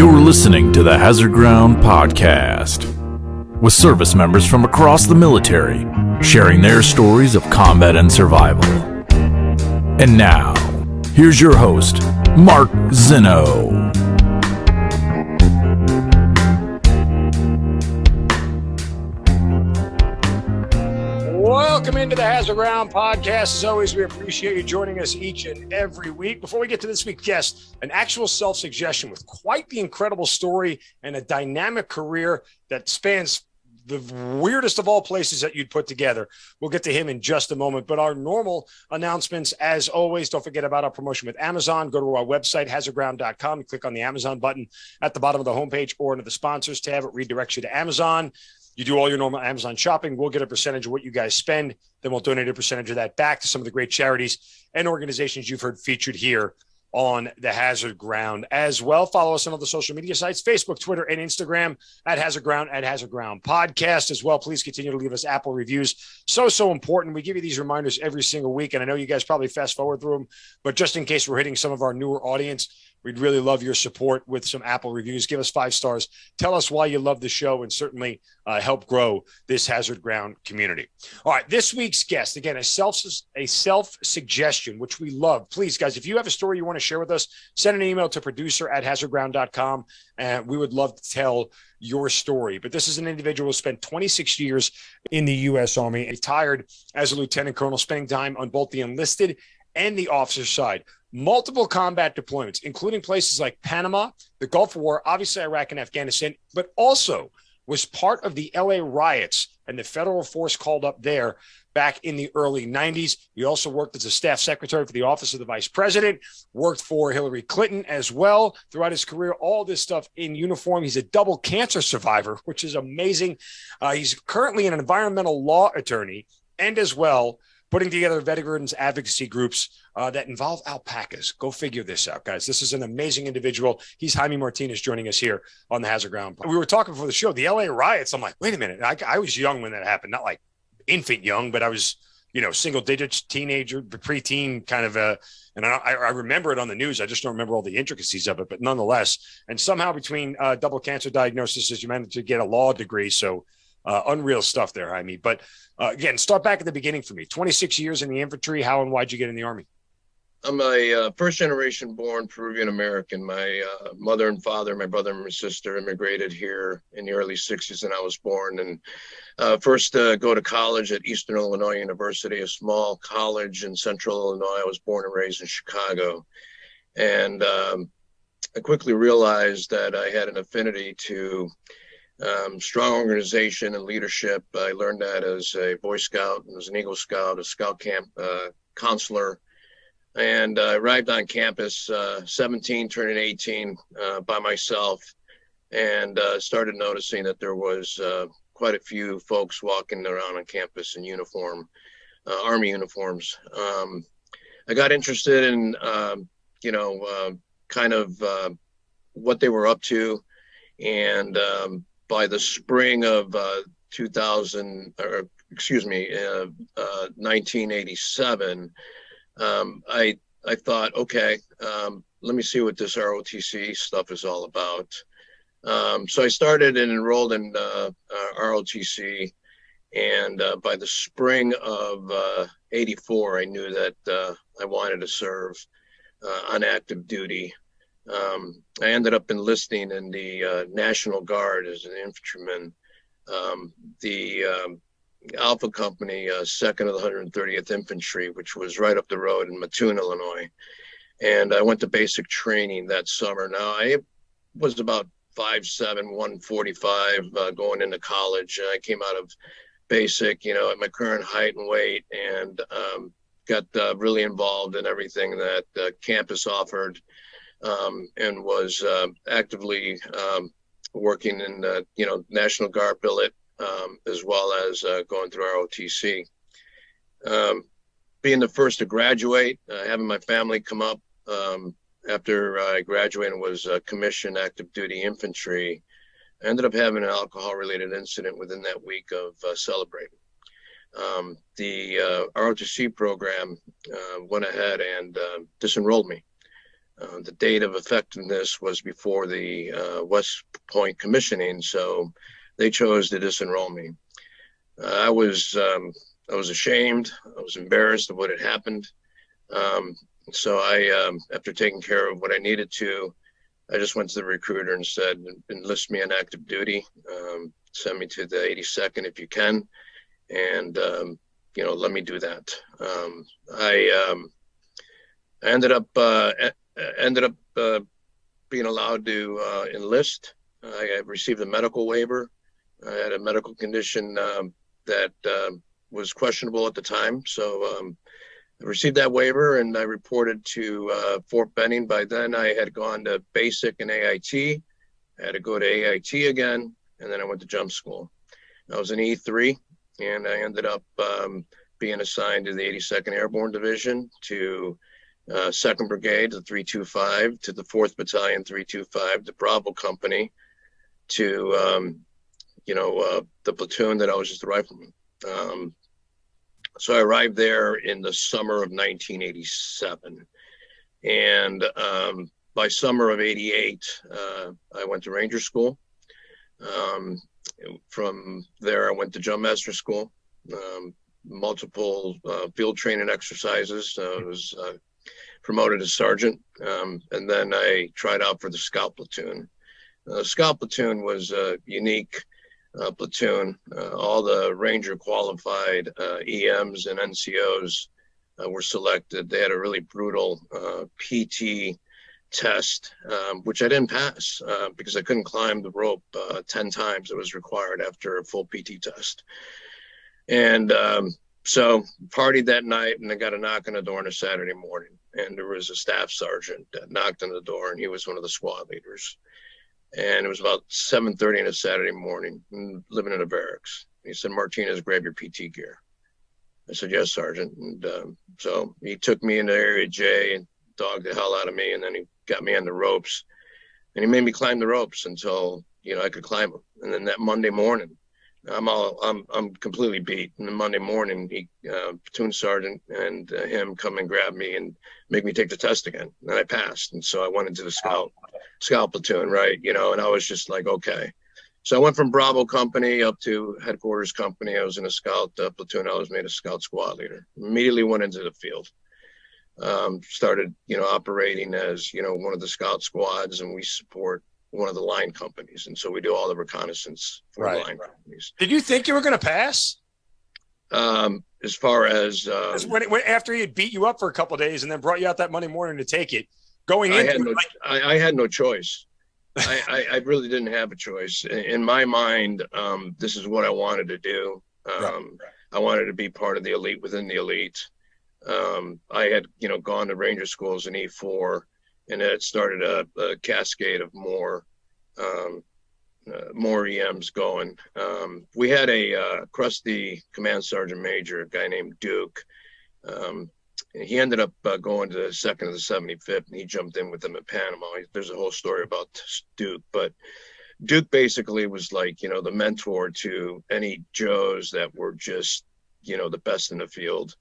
You're listening to the Hazard Ground Podcast, with service members from across the military sharing their stories of combat and survival. And now, here's your host, Mark Zinno. Welcome into the Hazard Ground Podcast. As always, we appreciate you joining us each and every week. Before we get to this week's guest, an actual self-suggestion with quite the incredible story and a dynamic career that spans the weirdest of all places that you'd put together. We'll get to him in just a moment, but our normal announcements, as always, don't forget about our promotion with Amazon. Go to our website, hazardground.com, and click on the Amazon button at the bottom of the homepage or under the sponsors tab. It redirects you to Amazon. You do all your normal Amazon shopping. We'll get a percentage of what you guys spend. Then we'll donate a percentage of that back to some of the great charities and organizations you've heard featured here on the Hazard Ground as well. Follow us on all the social media sites, Facebook, Twitter, and Instagram at Hazard Ground Podcast as well. Please continue to leave us Apple reviews. So important. We give you these reminders every single week, and I know you guys probably fast forward through them, but just in case we're hitting some of our newer audience, we'd really love your support with some Apple reviews. Give us 5 stars. Tell us why you love the show and certainly help grow this Hazard Ground community. All right, this week's guest, again, a self-suggestion, which we love. Please, guys, if you have a story you want to share with us, send an email to producer@hazardground.com, and we would love to tell your story. But this is an individual who spent 26 years in the U.S. Army, retired as a lieutenant colonel, spending time on both the enlisted and the officer side. Multiple combat deployments, including places like Panama, the Gulf War, obviously Iraq and Afghanistan, but also was part of the LA riots and the federal force called up there back in the early 90s. He also worked as a staff secretary for the Office of the Vice President, worked for Hillary Clinton as well throughout his career, all this stuff in uniform. He's a double cancer survivor, which is amazing. He's currently an environmental law attorney and as well putting together veterans advocacy groups that involve alpacas. Go figure this out, guys. This is an amazing individual. He's Jaime Martinez joining us here on the Hazard Ground. We were talking before the show, the LA riots. I'm like, wait a minute. I was young when that happened. Not like infant young, but I was, single digits, teenager, preteen kind of and I remember it on the news. I just don't remember all the intricacies of it, but nonetheless. And somehow between double cancer diagnosis, you managed to get a law degree. So unreal stuff there, Jaime. But again, start back at the beginning for me. 26 years in the infantry. How and why'd you get in the Army? I'm a first-generation born Peruvian American. My mother and father, my brother and my sister immigrated here in the early 60s, and I was born. And first go to college at Eastern Illinois University, a small college in central Illinois. I was born and raised in Chicago. And I quickly realized that I had an affinity to strong organization and leadership. I learned that as a Boy Scout, and as an Eagle Scout, a Scout camp counselor. And I arrived on campus 17, turning 18 by myself, and started noticing that there was quite a few folks walking around on campus in uniform, Army uniforms. I got interested in, kind of what they were up to. And by the spring of 1987, I thought, okay, let me see what this ROTC stuff is all about. So I started and enrolled in ROTC, and by the spring of 84, I knew that I wanted to serve on active duty. I ended up enlisting in the National Guard as an infantryman. The Alpha Company, 2nd of the 130th Infantry, which was right up the road in Mattoon, Illinois. And I went to basic training that summer. Now, I was about 5'7", 145 going into college. I came out of basic, at my current height and weight, and got really involved in everything that campus offered, and was actively working in the, National Guard billet, as well as going through ROTC. Being the first to graduate, having my family come up after I graduated and was commissioned active duty infantry, I ended up having an alcohol-related incident within that week of celebrating. The ROTC program went ahead and disenrolled me. The date of effectiveness was before the West Point commissioning, so they chose to disenroll me. I was ashamed. I was embarrassed of what had happened. So I, after taking care of what I needed to, I just went to the recruiter and said, enlist me in active duty, send me to the 82nd if you can, and let me do that. I ended up being allowed to enlist. I received a medical waiver. I had a medical condition that was questionable at the time, so I received that waiver and I reported to Fort Benning. By then I had gone to basic and AIT. I had to go to AIT again, and then I went to jump school. I was an E3, and I ended up being assigned to the 82nd Airborne Division, to 2nd Brigade, the 325, to the 4th Battalion, 325, the Bravo Company, to the platoon that I was just a rifleman. So I arrived there in the summer of 1987, and by summer of 88, I went to Ranger School. From there, I went to Jump Master School, multiple field training exercises. I was promoted as sergeant, and then I tried out for the Scout Platoon. Scout Platoon was a unique platoon. All the Ranger qualified EMs and NCOs were selected. They had a really brutal PT test, which I didn't pass because I couldn't climb the rope 10 times it was required after a full PT test. And so partied that night, and I got a knock on the door on a Saturday morning, and there was a staff sergeant that knocked on the door, and he was one of the squad leaders. And it was about 7:30 on a Saturday morning, living in a barracks. He said, "Martinez, grab your PT gear." I said, "Yes, Sergeant." And so he took me into Area J and dogged the hell out of me, and then he got me on the ropes, and he made me climb the ropes until I could climb them. And then that Monday morning, I'm completely beat. And then Monday morning, he platoon sergeant and him come and grab me and make me take the test again. And I passed, and so I went into the scout platoon, right? And I was just like, okay. So I went from Bravo Company up to Headquarters Company. I was in a scout platoon. I was made a scout squad leader. Immediately went into the field. Started, operating as, one of the scout squads, and we support one of the line companies. And so we do all the reconnaissance for the line companies. Did you think you were going to pass? As far as when after he had beat you up for a couple of days and then brought you out that Monday morning to take it, I had no choice. I really didn't have a choice. In my mind, this is what I wanted to do. I wanted to be part of the elite within the elite. I had, gone to Ranger School as an E4, and it started a cascade of more EMs going. We had a crusty command sergeant major, a guy named Duke. He ended up going to the 2nd of the 75th, and he jumped in with them in Panama. There's a whole story about Duke, but Duke basically was like, the mentor to any Joes that were just, the best in the field.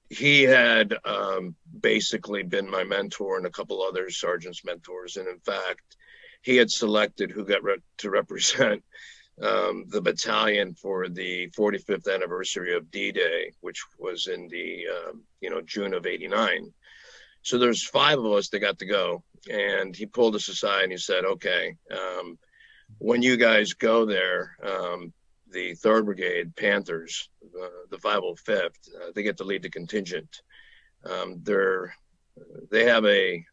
He had basically been my mentor and a couple other sergeants' mentors. And in fact, he had selected who got to represent the battalion for the 45th anniversary of D-Day, which was in the, June of 89. So there's 5 of us that got to go. And he pulled us aside and he said, okay, when you guys go there, the 3rd Brigade Panthers, the 505th, they get to lead the contingent. They have a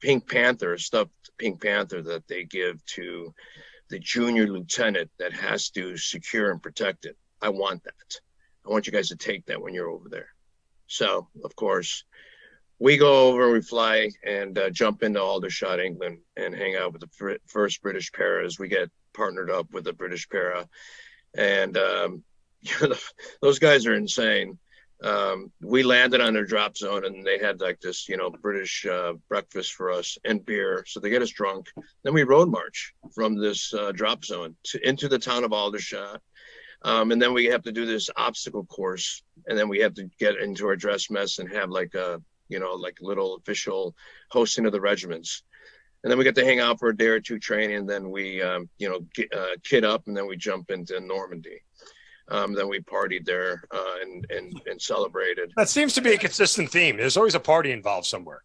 Pink Panther, a stuffed Pink Panther that they give to the junior lieutenant that has to secure and protect it. I want that. I want you guys to take that when you're over there. So, of course, we go over, we fly, and jump into Aldershot, England, and hang out with the 1st British Paras. We get partnered up with the British Para, and those guys are insane. We landed on their drop zone, and they had like this, British breakfast for us and beer. So they get us drunk. Then we road march from this drop zone into the town of Aldershot. And then we have to do this obstacle course, and then we have to get into our dress mess and have like a, like little official hosting of the regiments. And then we get to hang out for a day or two training, and then we, kit up, and then we jump into Normandy. Then we partied there and celebrated. That seems to be a consistent theme. There's always a party involved somewhere.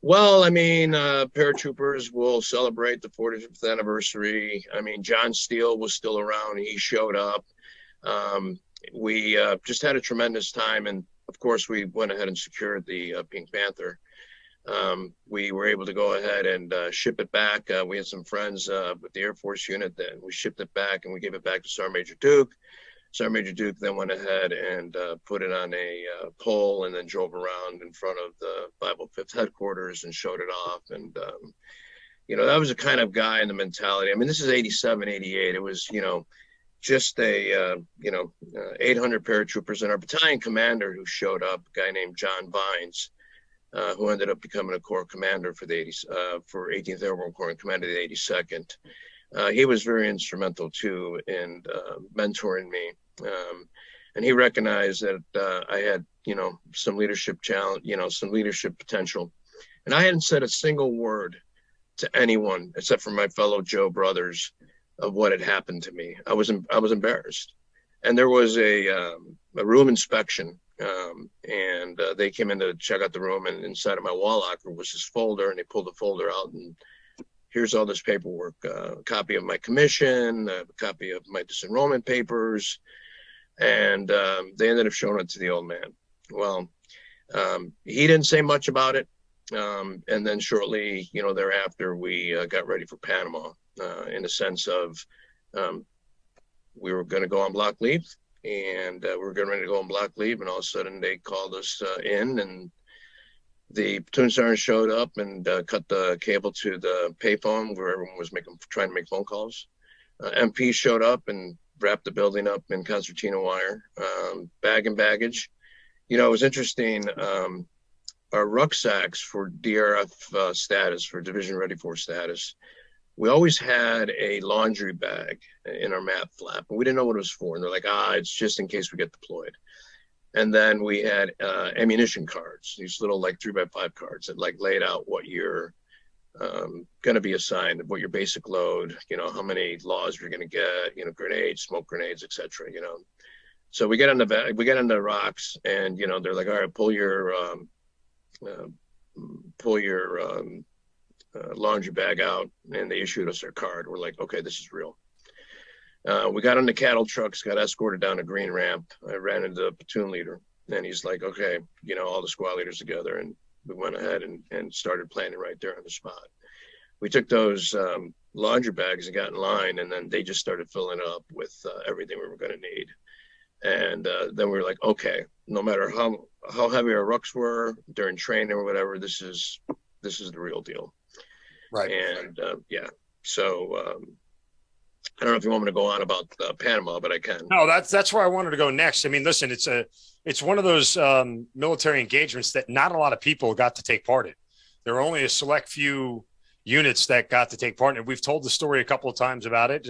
Well, I mean, paratroopers will celebrate the 45th anniversary. I mean, John Steele was still around. He showed up. We just had a tremendous time. And of course, we went ahead and secured the Pink Panther. We were able to go ahead and ship it back. We had some friends with the Air Force unit that we shipped it back, and we gave it back to Sergeant Major Duke. Sergeant Major Duke then went ahead and put it on a pole and then drove around in front of the 505th headquarters and showed it off. And, that was the kind of guy and the mentality. I mean, this is 87, 88. It was, just a, 800 paratroopers, and our battalion commander who showed up, a guy named John Vines, who ended up becoming a corps commander for the 18th Airborne Corps and commander of the 82nd. He was very instrumental too in mentoring me. And he recognized that I had, some leadership challenge, some leadership potential. And I hadn't said a single word to anyone except for my fellow Joe brothers of what had happened to me. I was embarrassed. And there was a room inspection, and they came in to check out the room, and inside of my wall locker was this folder, and they pulled the folder out, and here's all this paperwork, a copy of my commission, a copy of my disenrollment papers. And they ended up showing it to the old man. Well, he didn't say much about it. And then shortly, thereafter, we got ready for Panama in the sense of we were going to go on block leave, and we were getting ready to go on block leave. And all of a sudden they called us in, and the platoon sergeant showed up and cut the cable to the payphone where everyone was trying to make phone calls. MP showed up and wrapped the building up in concertina wire, bag and baggage. It was interesting. Our rucksacks for DRF status, for Division Ready Force status, we always had a laundry bag in our mat flap, but we didn't know what it was for. And they're like, it's just in case we get deployed. And then we had ammunition cards, these little 3x5 cards that laid out what you're going to be assigned, what your basic load, how many laws you're going to get, grenades, smoke grenades, etc. So we get on the rocks, and they're like, all right, pull your laundry bag out, and they issued us our card. We're like, okay, this is real. We got on the cattle trucks, got escorted down a green ramp. I ran into the platoon leader, and he's like, okay, all the squad leaders together. And we went ahead and started planning right there on the spot. We took those laundry bags and got in line, and then they just started filling up with everything we were going to need. And then we were like, okay, no matter how heavy our rucks were during training or whatever, this is the real deal. Right. And so I don't know if you want me to go on about Panama, but I can. No, that's where I wanted to go next. I mean, listen, it's one of those military engagements that not a lot of people got to take part in. There are only a select few units that got to take part in it. We've told the story a couple of times about it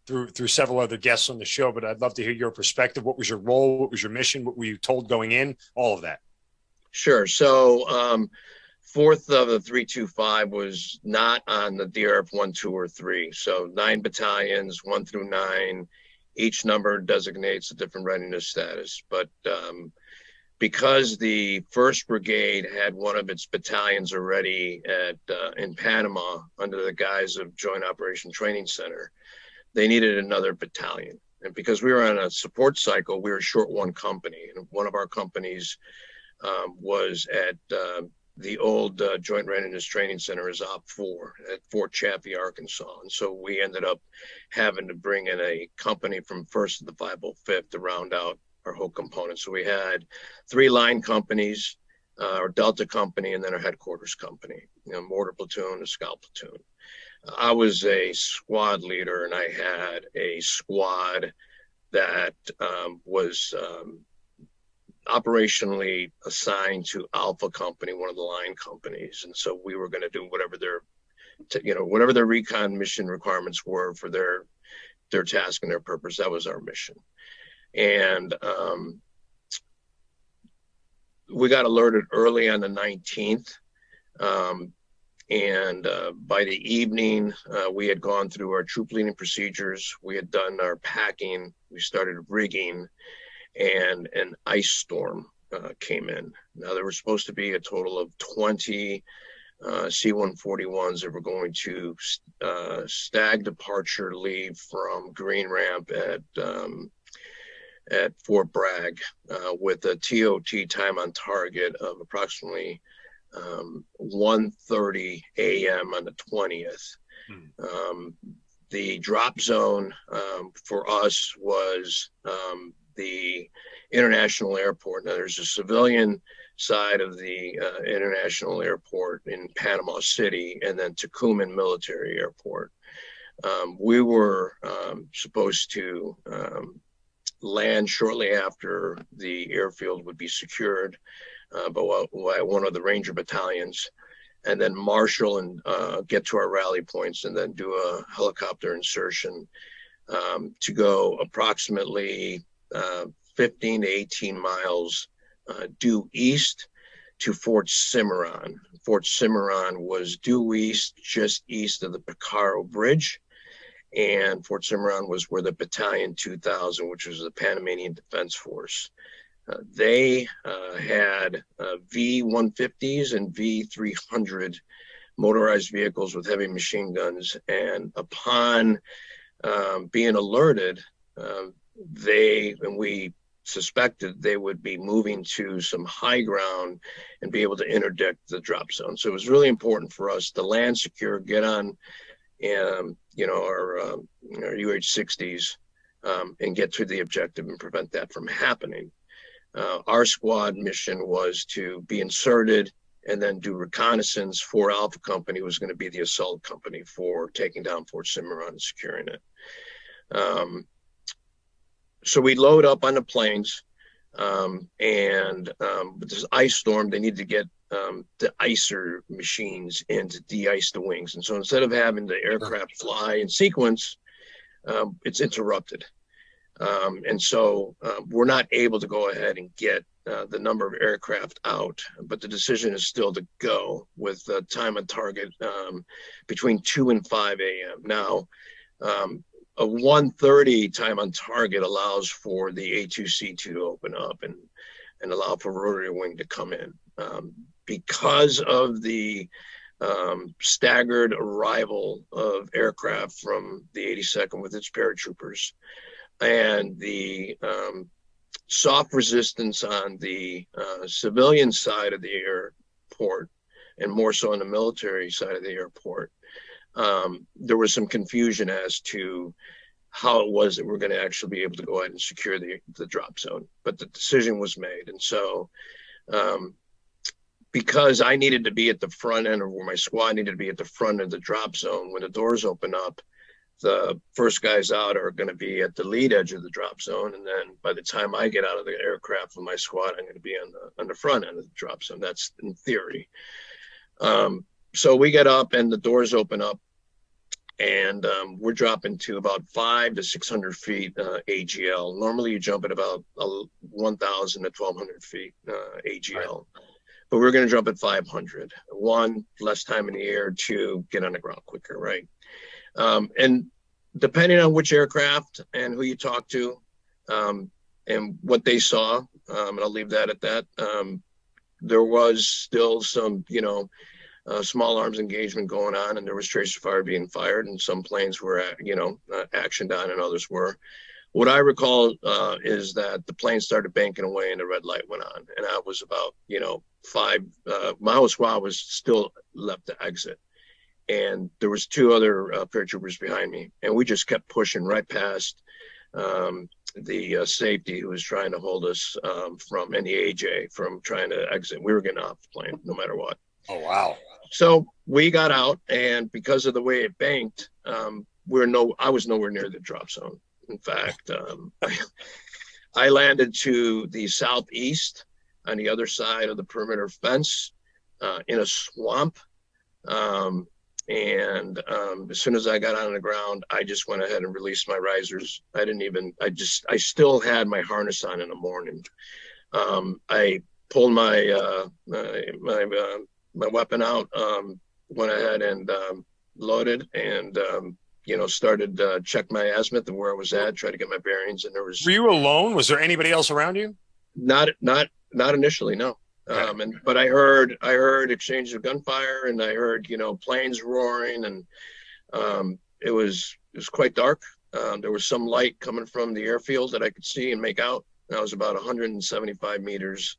through several other guests on the show, but I'd love to hear your perspective. What was your role? What was your mission? What were you told going in? All of that. Sure. So 4th of the 325 was not on the DRF 1, 2, or 3. So 9 battalions, 1 through 9. Each number designates a different readiness status. But because the 1st Brigade had one of its battalions already in Panama under the guise of Joint Operation Training Center, they needed another battalion. And because we were on a support cycle, we were short one company. And one of our companies was at the old Joint Readiness Training Center is Op 4 at Fort Chaffee, Arkansas. And so we ended up having to bring in a company from 1st to the 505th to round out our whole component. So we had 3 line companies, our Delta company, and then our headquarters company, mortar platoon, a scout platoon. I was a squad leader, and I had a squad that was operationally assigned to Alpha Company, one of the line companies. And so we were going to do whatever their recon mission requirements were for their their task and their purpose. That was our mission. And we got alerted early on the 19th. And by the evening, we had gone through our troop leading procedures. We had done our packing. We started rigging, and an ice storm came in. Now, there were supposed to be a total of 20 C-141s that were going to stag departure leave from Green Ramp at Fort Bragg with a TOT time on target of approximately 1:30 a.m. on the 20th. The drop zone for us was the international airport. Now, there's a civilian side of the international airport in Panama City, and then Tucumán Military Airport. We were supposed to land shortly after the airfield would be secured by one of the Ranger battalions, and then marshal and get to our rally points, and then do a helicopter insertion to go approximately 15 to 18 miles due east to Fort Cimarron. Fort Cimarron was due east, just east of the Picaro Bridge. And Fort Cimarron was where the Battalion 2000, which was the Panamanian Defense Force, they had V-150s and V-300 motorized vehicles with heavy machine guns. And upon being alerted, we suspected they would be moving to some high ground and be able to interdict the drop zone. So it was really important for us to land secure, get on our UH-60s and get to the objective and prevent that from happening. Our squad mission was to be inserted and then do reconnaissance. For Alpha Company was going to be the assault company for taking down Fort Cimarron and securing it. So we load up on the planes, and with this ice storm, they need to get the icer machines in to de-ice the wings. And so instead of having the aircraft fly in sequence, it's interrupted. And so we're not able to go ahead and get the number of aircraft out, but the decision is still to go with the time on target between 2 and 5 a.m. Now, a 1:30 time on target allows for the A2C2 to open up and allow for rotary wing to come in. Because of the staggered arrival of aircraft from the 82nd with its paratroopers and the soft resistance on the civilian side of the airport, and more so on the military side of the airport, there was some confusion as to how it was that we're going to actually be able to go ahead and secure the drop zone. But the decision was made. And so because I needed to be at the front end, or my squad needed to be at the front of the drop zone, when the doors open up, the first guys out are going to be at the lead edge of the drop zone. And then by the time I get out of the aircraft with my squad, I'm going to be on the front end of the drop zone. That's in theory. So we get up and the doors open up, and we're dropping to about 500 to 600 feet AGL. Normally you jump at about 1,000 to 1,200 feet AGL. Right. But we're going to jump at 500. 1, less time in the air. 2, get on the ground quicker, right? And depending on which aircraft and who you talk to and what they saw, and I'll leave that at that, there was still some, small arms engagement going on, and there was tracer fire being fired, and some planes were, actioned on and others were. What I recall is that the plane started banking away and the red light went on, and I was about, 5, my whole squad was still left to exit. And there was 2 other paratroopers behind me, and we just kept pushing right past the safety who was trying to hold us from, and the AJ from trying to exit. We were getting off the plane no matter what. Oh, wow. So we got out, and because of the way it banked, I was nowhere near the drop zone. In fact, I landed to the southeast on the other side of the perimeter fence in a swamp. And as soon as I got on the ground, I just went ahead and released my risers. I still had my harness on in the morning. I pulled my weapon out, went ahead and loaded, and started check my azimuth and where I was at, try to get my bearings. And were you alone? Was there anybody else around you? Not initially, no. But I heard exchanges of gunfire, and I heard planes roaring, and it was quite dark. There was some light coming from the airfield that I could see and make out. And I was about 175 meters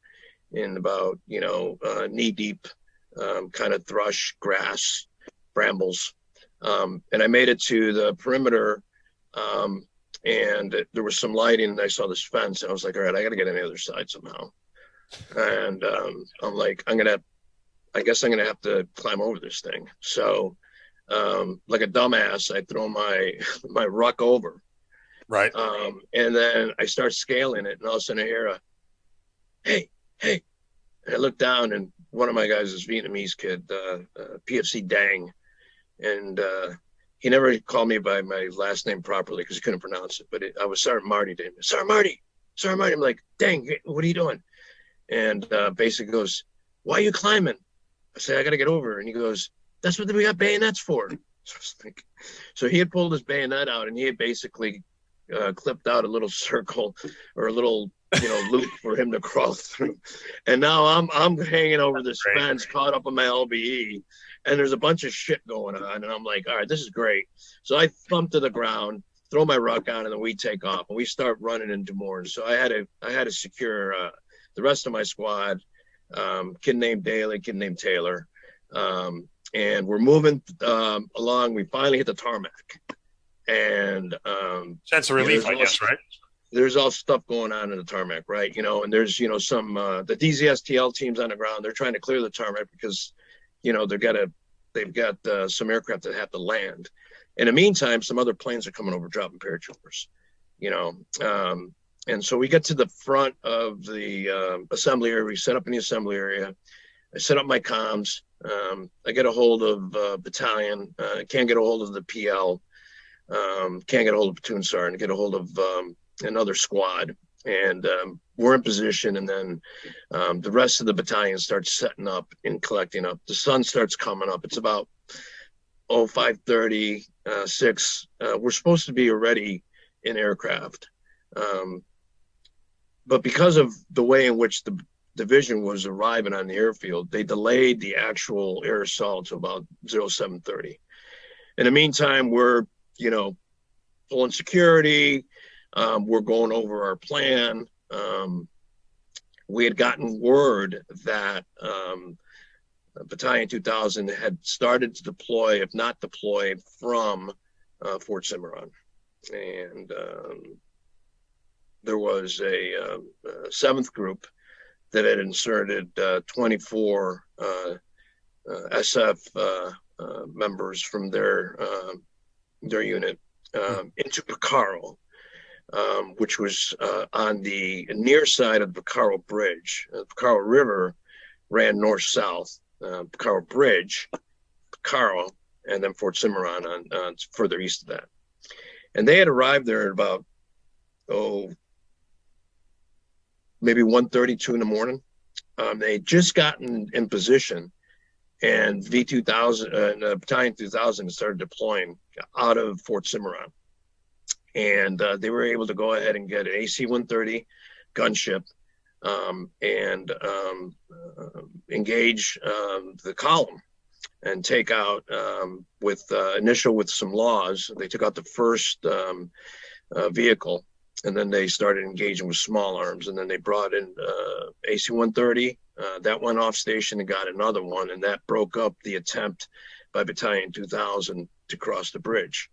in about knee deep kind of thrush, grass, brambles, and I made it to the perimeter. And there was some lighting, and I saw this fence, and I was like, all right, I got to get on the other side somehow. And I'm like, I guess I'm gonna have to climb over this thing. So like a dumbass, I throw my ruck over. Right. And then I start scaling it, and all of a sudden I hear a, hey. And I look down, and one of my guys is Vietnamese kid, PFC Dang. And he never called me by my last name properly because he couldn't pronounce it. But I was Sergeant Marty to him. Sergeant Marty. I'm like, Dang, what are you doing? And basically goes, why are you climbing? I say, I got to get over. And he goes, that's what we got bayonets for. So he had pulled his bayonet out, and he had basically clipped out a little circle or a little loop for him to crawl through. And now I'm hanging over this fence, caught up on my LBE, and there's a bunch of shit going on. And I'm like, all right, this is great. So I thump to the ground, throw my ruck on, and then we take off, and we start running into more. So I had to secure the rest of my squad, kid named Daly, kid named Taylor. And we're moving along. We finally hit the tarmac. And sense of relief, I guess, right? There's all stuff going on in the tarmac, right? And there's, some, the DZSTL teams on the ground, they're trying to clear the tarmac because, they've got some aircraft that have to land. In the meantime, some other planes are coming over, dropping paratroopers, and so we get to the front of the assembly area. We set up in the assembly area. I set up my comms. I get a hold of battalion. Can't get a hold of the PL. Can't get a hold of platoon sergeant. Get a hold of another squad. And we're in position. And then the rest of the battalion starts setting up and collecting up. The sun starts coming up. It's about 5:30, 6. We're supposed to be already in aircraft. But because of the way in which the division was arriving on the airfield, they delayed the actual air assault to about 07:30. In the meantime, we're, pulling security. We're going over our plan. We had gotten word that Battalion 2000 had started to deploy, if not deployed, from Fort Cimarron. And there was a 7th group that had inserted 24 SF members from their unit into Picaro, which was on the near side of the Picaro Bridge. The Picaro River ran north-south. Picaro Bridge, Picaro, and then Fort Cimarron on further east of that. And they had arrived there at about, maybe 1:32 in the morning. They had just gotten in position, and Battalion 2000 started deploying out of Fort Cimarron. And they were able to go ahead and get an AC-130 gunship and engage the column and take out with some laws. They took out the first vehicle, and then they started engaging with small arms, and then they brought in AC-130. That went off station and got another one, and that broke up the attempt by Battalion 2000 to cross the bridge.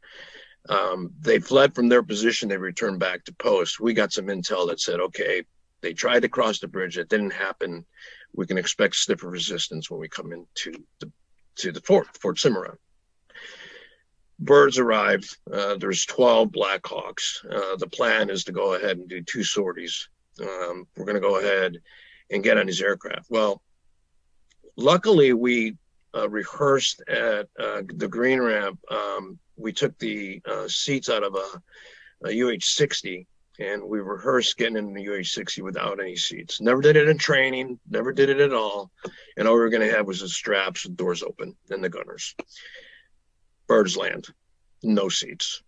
They fled from their position. They returned back to post. We got some intel that said, okay, they tried to cross the bridge. It didn't happen. We can expect stiffer resistance when we come into the Fort Cimarron. Birds arrived. There's 12 Black Hawks. The plan is to go ahead and do 2 sorties. We're going to go ahead and get on these aircraft. Well, luckily we rehearsed at the Green Ramp. We took the seats out of a UH-60, and we rehearsed getting in the UH-60 without any seats. Never did it in training, never did it at all. And all we were going to have was the straps with doors open and the gunners. Birds land, no seats.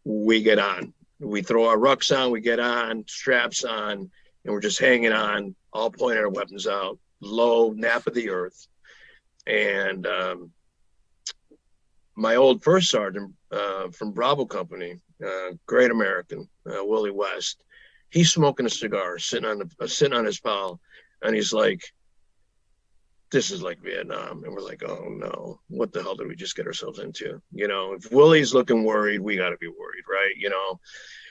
We get on. We throw our rucks on, we get on, straps on, and we're just hanging on, all pointing our weapons out, low, nap of the earth. And my old first sergeant from Bravo Company, great American, Willie West, he's smoking a cigar, sitting on his pal, and he's like, "This is like Vietnam." And we're like, "Oh no, what the hell did we just get ourselves into?" You know, if Willie's looking worried, we got to be worried, right? You know.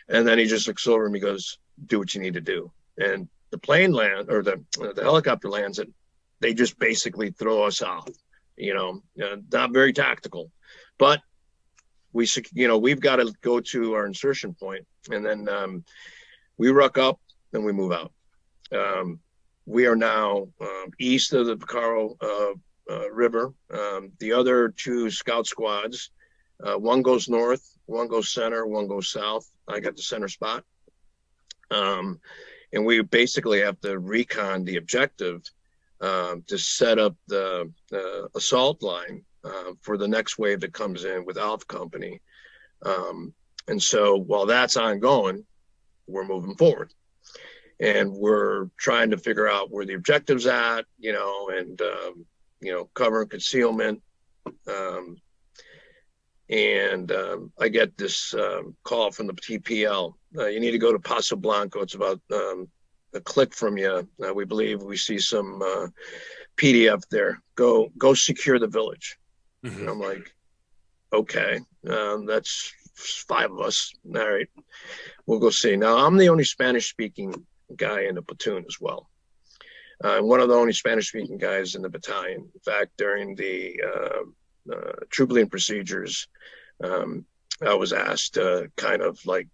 And then he just looks over and he goes, "Do what you need to do." And the plane land, or the helicopter lands, and they just basically throw us off. You know, not very tactical, but we've got to go to our insertion point, and then we ruck up and we move out. We are now east of the Picaro River. The other two scout squads, one goes north, one goes center, one goes south. I got the center spot. And we basically have to recon the objective to set up the assault line for the next wave that comes in with Alpha Company. And so while that's ongoing, we're moving forward. And we're trying to figure out where the objective's at, and, cover and concealment. I get this call from the TPL. You need to go to Paso Blanco. It's about a click from you. We believe we see some PDF there. Go secure the village. Mm-hmm. And I'm like, okay, that's 5 of us. All right, we'll go see. Now, I'm the only Spanish-speaking guy in the platoon as well. One of the only Spanish-speaking guys in the battalion. In fact, during the troop leading procedures, I was asked to kind of like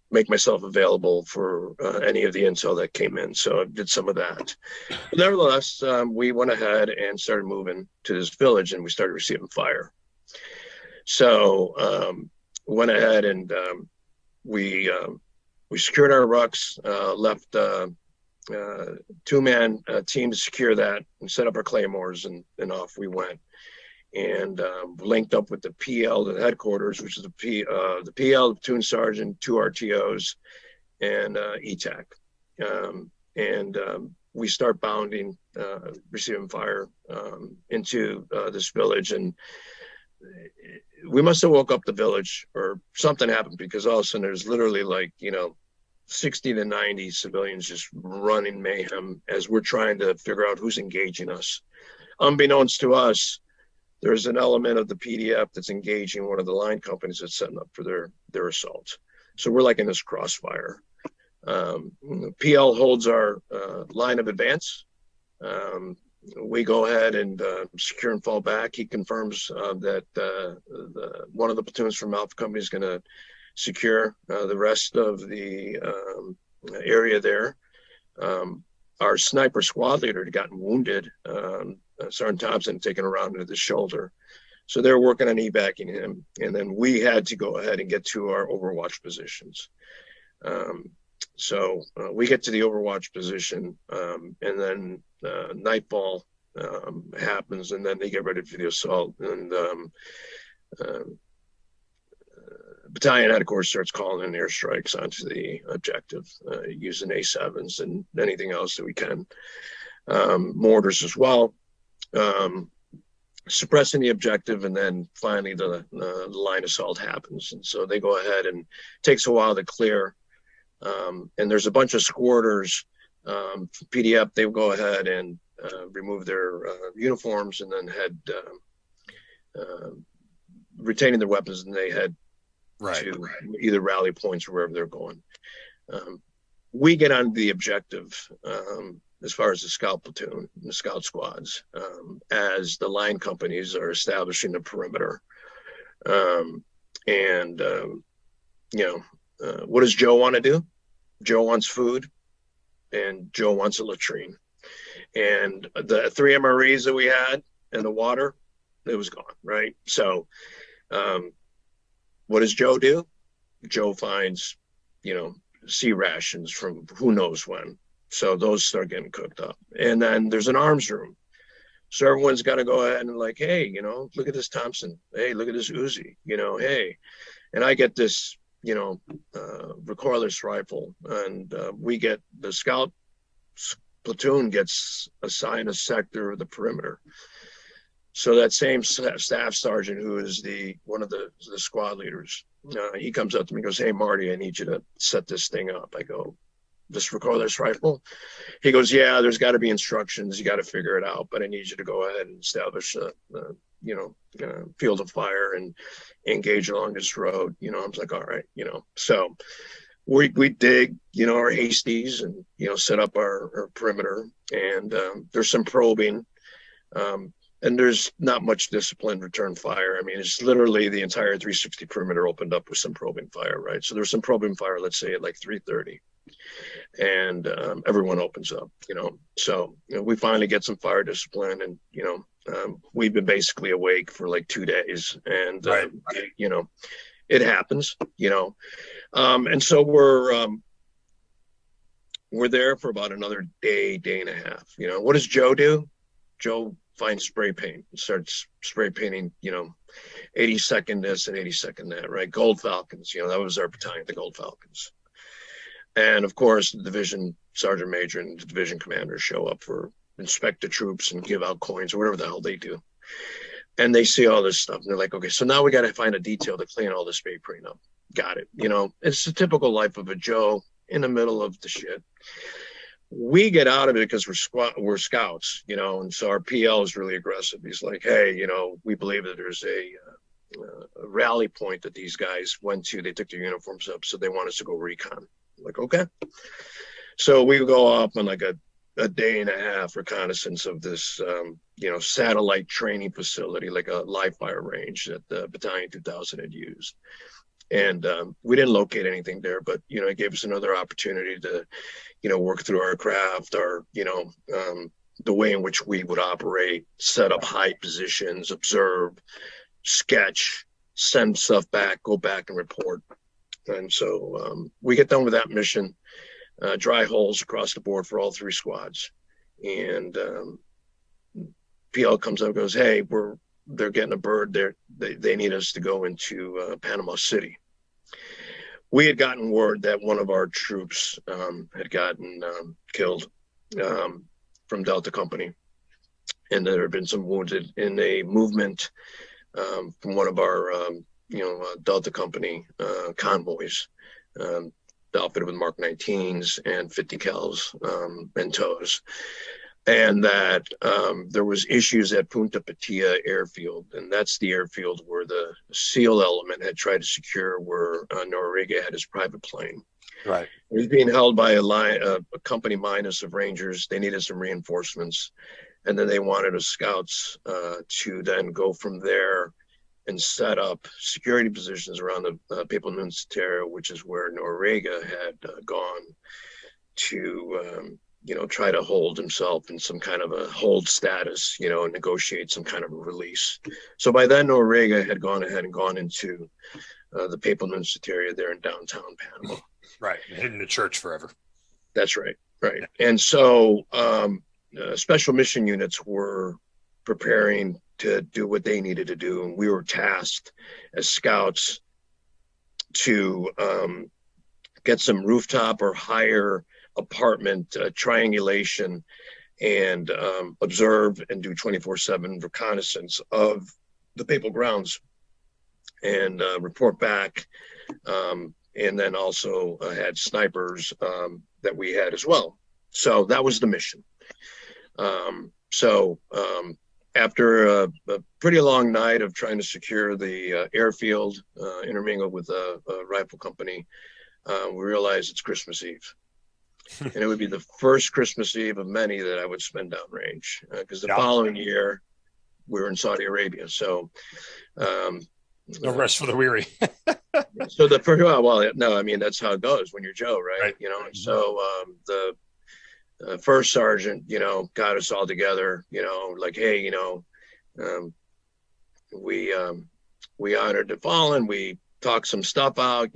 make myself available for any of the intel that came in. So I did some of that. But nevertheless, we went ahead and started moving to this village, and we started receiving fire. So went ahead and we secured our rucks, left 2-man team to secure that, and set up our claymores, and off we went. And linked up with the PL, the headquarters, which is the PL, the platoon sergeant, 2 RTOs, and ETAC. We start bounding, receiving fire into this village. And we must have woke up the village, or something happened, because all of a sudden there's literally 60 to 90 civilians just running mayhem as we're trying to figure out who's engaging us. Unbeknownst to us, there's an element of the PDF that's engaging one of the line companies that's setting up for their assault. So we're in this crossfire. PL holds our line of advance. We go ahead and secure and fall back. He confirms that one of the platoons from Alpha Company is going to secure the rest of the area there. Our sniper squad leader had gotten wounded. Sergeant Thompson taken around into the shoulder. So they're working on evacuating him. And then we had to go ahead and get to our overwatch positions. So we get to the overwatch position, and then nightfall happens, and then they get ready for the assault. And battalion head, of course, starts calling in airstrikes onto the objective, using A7s and anything else that we can. Mortars as well. Suppressing the objective, and then finally the line assault happens. And so they go ahead, and it takes a while to clear. And there's a bunch of squirters from PDF. They will go ahead and remove their uniforms, and then head retaining their weapons, and they head to either rally points or wherever they're going. We get on the objective as far as the scout platoon and the scout squads, as the line companies are establishing the perimeter. What does Joe want to do? Joe wants food, and Joe wants a latrine. And the 3 MREs that we had, and the water, it was gone, right? So what does Joe do? Joe finds, sea rations from who knows when. So those start getting cooked up. And then there's an arms room. So everyone's got to go ahead and like, hey, look at this Thompson. Hey, look at this Uzi, hey. And I get this, recoilless rifle, and we get the scout platoon gets assigned a sector of the perimeter. So that same staff sergeant, who is one of the squad leaders, he comes up to me and goes, "Hey, Marty, I need you to set this thing up." I go, "This recoilless rifle?" He goes, "Yeah, there's got to be instructions. You got to figure it out, but I need you to go ahead and establish a field of fire and engage along this road." I was like, "All right," So we dig, our hasties and, set up our perimeter, and there's some probing. And there's not much disciplined return fire. I mean, it's literally the entire 360 perimeter opened up with some probing fire, right? So there's some probing fire, let's say at like 3:30, and everyone opens up, So we finally get some fire discipline, and we've been basically awake for like 2 days, and right. It happens, and so we're there for about another day and a half. What does Joe do? Joe finds spray paint and starts spray painting, 82nd this and 82nd that, right? Gold Falcons, that was our battalion, the Gold Falcons. And of course, the division sergeant major and the division commander show up for inspect the troops and give out coins or whatever the hell they do. And they see all this stuff and they're like, okay, so now we got to find a detail to clean all this spray paint up. Got it. It's the typical life of a Joe in the middle of the shit. We get out of it because we're scouts, and so our PL is really aggressive. He's like, "Hey, we believe that there's a rally point that these guys went to. They took their uniforms up, so they want us to go recon." I'm like, okay. So we go up on like a day and a half reconnaissance of this, satellite training facility, like a live fire range that the Battalion 2000 had used. And we didn't locate anything there, but, it gave us another opportunity to, work through our craft, our, the way in which we would operate, set up high positions, observe, sketch, send stuff back, go back and report. And so we get done with that mission, dry holes across the board for all three squads. And PL comes up and goes, "Hey, they're getting a bird there. They need us to go into Panama City." We had gotten word that one of our troops had gotten killed from Delta Company, and there had been some wounded in a movement from one of our, Delta Company convoys, outfitted with Mark 19s and 50 cals and tows. And that there was issues at Punta Patia airfield, and that's the airfield where the SEAL element had tried to secure where Noriega had his private plane. Right. It was being held by a company minus of Rangers. They needed some reinforcements, and then they wanted us scouts to then go from there and set up security positions around the Papal Nunciaria, which is where Noriega had gone to try to hold himself in some kind of a hold status, and negotiate some kind of a release. So by then, Noriega had gone ahead and gone into the Papal Nunciaria there in downtown Panama. Right, hidden the church forever. That's right, right. Yeah. And so special mission units were preparing to do what they needed to do, and we were tasked as scouts to get some rooftop or higher apartment triangulation and observe and do 24/7 reconnaissance of the Papal grounds and report back, and then also had snipers that we had as well. So that was the mission. After a pretty long night of trying to secure the airfield, intermingled with a rifle company, we realized it's Christmas Eve. And it would be the first Christmas Eve of many that I would spend downrange, because the following year we were in Saudi Arabia. So no rest for the weary. So that's how it goes when you're Joe, right? And so the first sergeant, got us all together, like, hey, We honored the fallen. We talked some stuff out,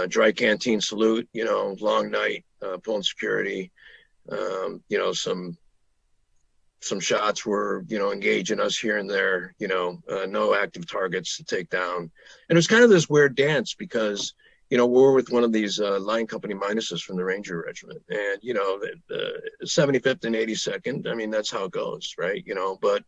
dry canteen salute, long night, pulling security, some shots were, engaging us here and there, no active targets to take down. And it was kind of this weird dance because, we're with one of these line company minuses from the Ranger Regiment, and, the 75th and 82nd, I mean, that's how it goes, right? But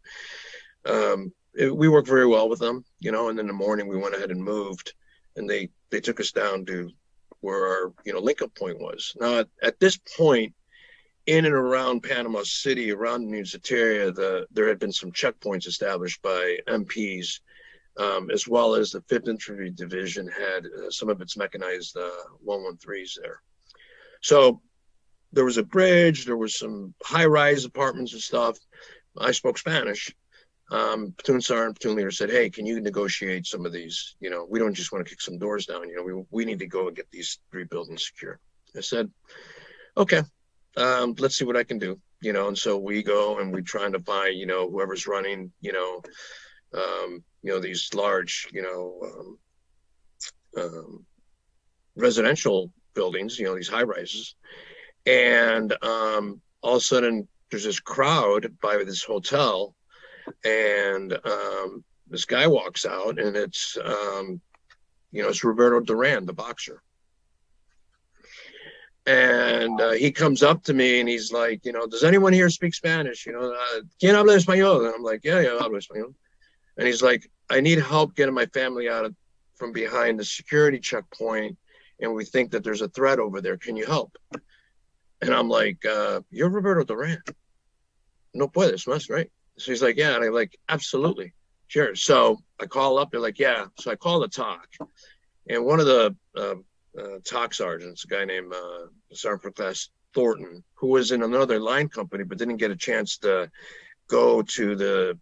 we worked very well with them, and then in the morning we went ahead and moved, and they took us down to where our, link-up point was. Now, at this point, in and around Panama City, around the Nunez area, there had been some checkpoints established by MPs, as well as the 5th Infantry Division had some of its mechanized 113s there. So there was a bridge, there was some high-rise apartments and stuff. I spoke Spanish. Platoon sergeant, platoon leader said, "Hey, can you negotiate some of these? We don't just want to kick some doors down. We need to go and get these 3 buildings secure." I said, "Okay. Let's see what I can do," and so we go and we trying to find, whoever's running, these large, residential buildings, these high rises. And all of a sudden there's this crowd by this hotel, and this guy walks out, and it's, it's Roberto Duran, the boxer. And he comes up to me and he's like, "Does anyone here speak Spanish? ¿Quién habla español?" And I'm like, yeah, hablo español. And he's like, "I need help getting my family out from behind the security checkpoint, and we think that there's a threat over there. Can you help?" And I'm like, "You're Roberto Duran. No puedes más, right?" So he's like, "Yeah." And I'm like, "Absolutely. Sure." So I call up, they're like, "Yeah." So I call the TOC, and one of the TOC sergeants, a guy named Sergeant First Class Thornton, who was in another line company but didn't get a chance to go to the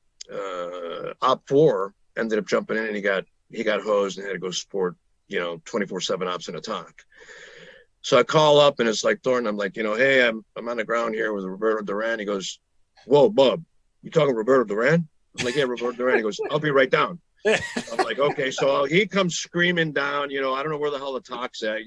Op 4, ended up jumping in, and he got hosed and had to go support 24/7 ops in a TOC. So I call up, and it's like Thornton. I'm like, "Hey, I'm on the ground here with Roberto Duran." He goes, "Whoa, bub, you talking Roberto Duran?" I'm like, "Yeah, Roberto Duran." He goes, "I'll be right down." I'm like, "Okay." So he comes screaming down, I don't know where the hell the TOC's at,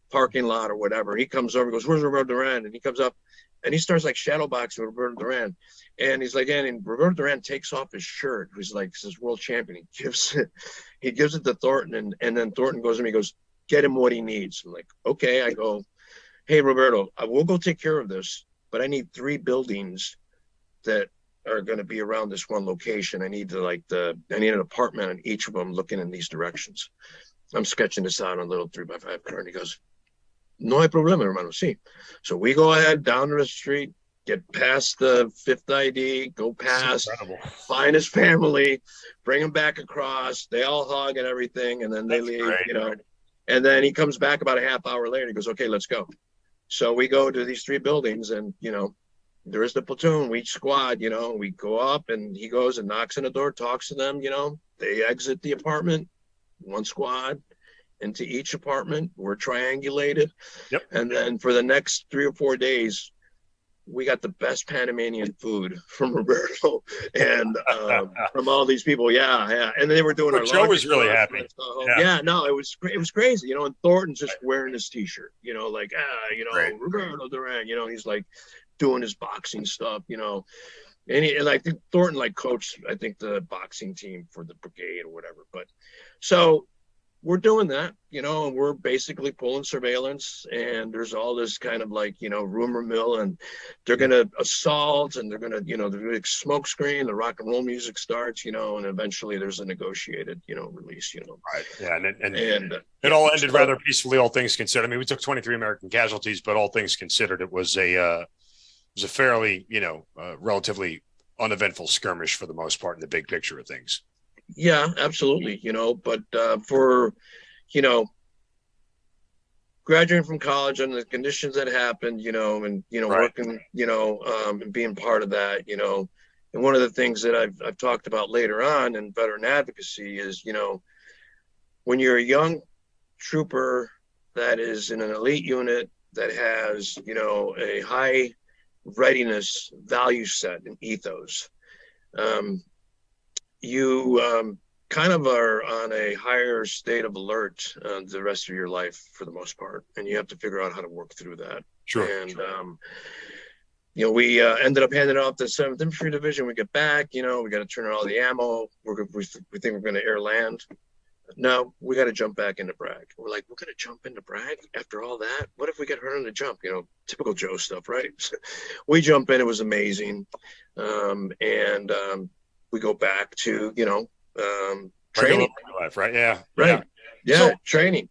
parking lot or whatever. He comes over, goes, "Where's Roberto Duran?" And he comes up and he starts like shadow boxing with Roberto Duran. And he's like, and Roberto Duran takes off his shirt. He's like, this is world champion. He gives it to Thornton, and then Thornton goes to me, goes, "Get him what he needs." I'm like, "Okay." I go, "Hey, Roberto, I will go take care of this, but I need 3 buildings that are going to be around this one location. I need an apartment on each of them looking in these directions." I'm sketching this out on a little 3x5 car, and he goes, "No hay problema, hermano, sí." So we go ahead down the street, get past the 5th ID, go past, find his family, bring him back across. They all hug and everything, and then they leave, great. And then he comes back about a half hour later. He goes, "Okay, let's go." So we go to these 3 buildings, and, there is the platoon, each squad, we go up, and he goes and knocks on the door, talks to them, they exit the apartment, 1 squad into each apartment. We're triangulated. Yep. And then for the next 3 or 4 days, we got the best Panamanian food from Roberto and from all these people. Yeah. And they were doing our Joe was really happy. Yeah, no, it was crazy, and Thornton's just wearing his t-shirt, like, right. Roberto Duran, he's like doing his boxing stuff, and I think Thornton coached, I think, the boxing team for the brigade or whatever. But so we're doing that, and we're basically pulling surveillance, and there's all this kind of rumor mill, and they're going to assault, and they're going to, the smoke screen, the rock and roll music starts, and eventually there's a negotiated, release, Right. Yeah. And it all ended rather peacefully, all things considered. I mean, we took 23 American casualties, but all things considered, it was a fairly, relatively uneventful skirmish for the most part in the big picture of things. Yeah, absolutely. But for, graduating from college and the conditions that happened, and, right. Working, and being part of that, and one of the things that I've talked about later on in veteran advocacy is, when you're a young trooper that is in an elite unit that has, a high readiness value set and ethos, you kind of are on a higher state of alert the rest of your life for the most part, and you have to figure out how to work through that. Sure. And we ended up handing off the 7th Infantry Division. We get back, we got to turn on all the ammo. We think we're going to air land. No, we got to jump back into Bragg. We're like, we're going to jump into Bragg after all that? What if we get hurt on the jump? Typical Joe stuff, right? We jump in. It was amazing. And we go back to, training. Life, right? Yeah. Right. Yeah. So, training,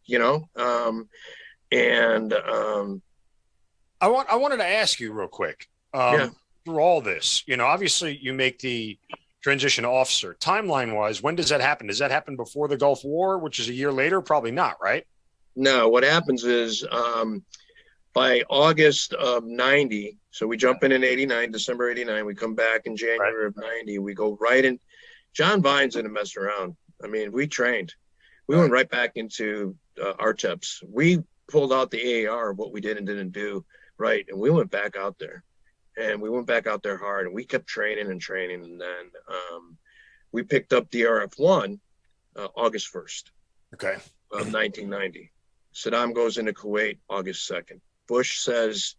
and I wanted to ask you real quick, through all this, obviously you make the transition to officer. Timeline wise, when does that happen? Does that happen before the Gulf War, which is a year later? Probably not, right? No, what happens is by August of 90, so we jump in 89, December 89, we come back in January of 90, we go right in. John Vines didn't mess around. I mean, we trained. We went right back into RTEPs. We pulled out the AAR of what we did and didn't do, right? And we went back out there. And we went back out there hard, and we kept training. And then we picked up DRF-1 August 1st of 1990. Saddam goes into Kuwait August 2nd. Bush says,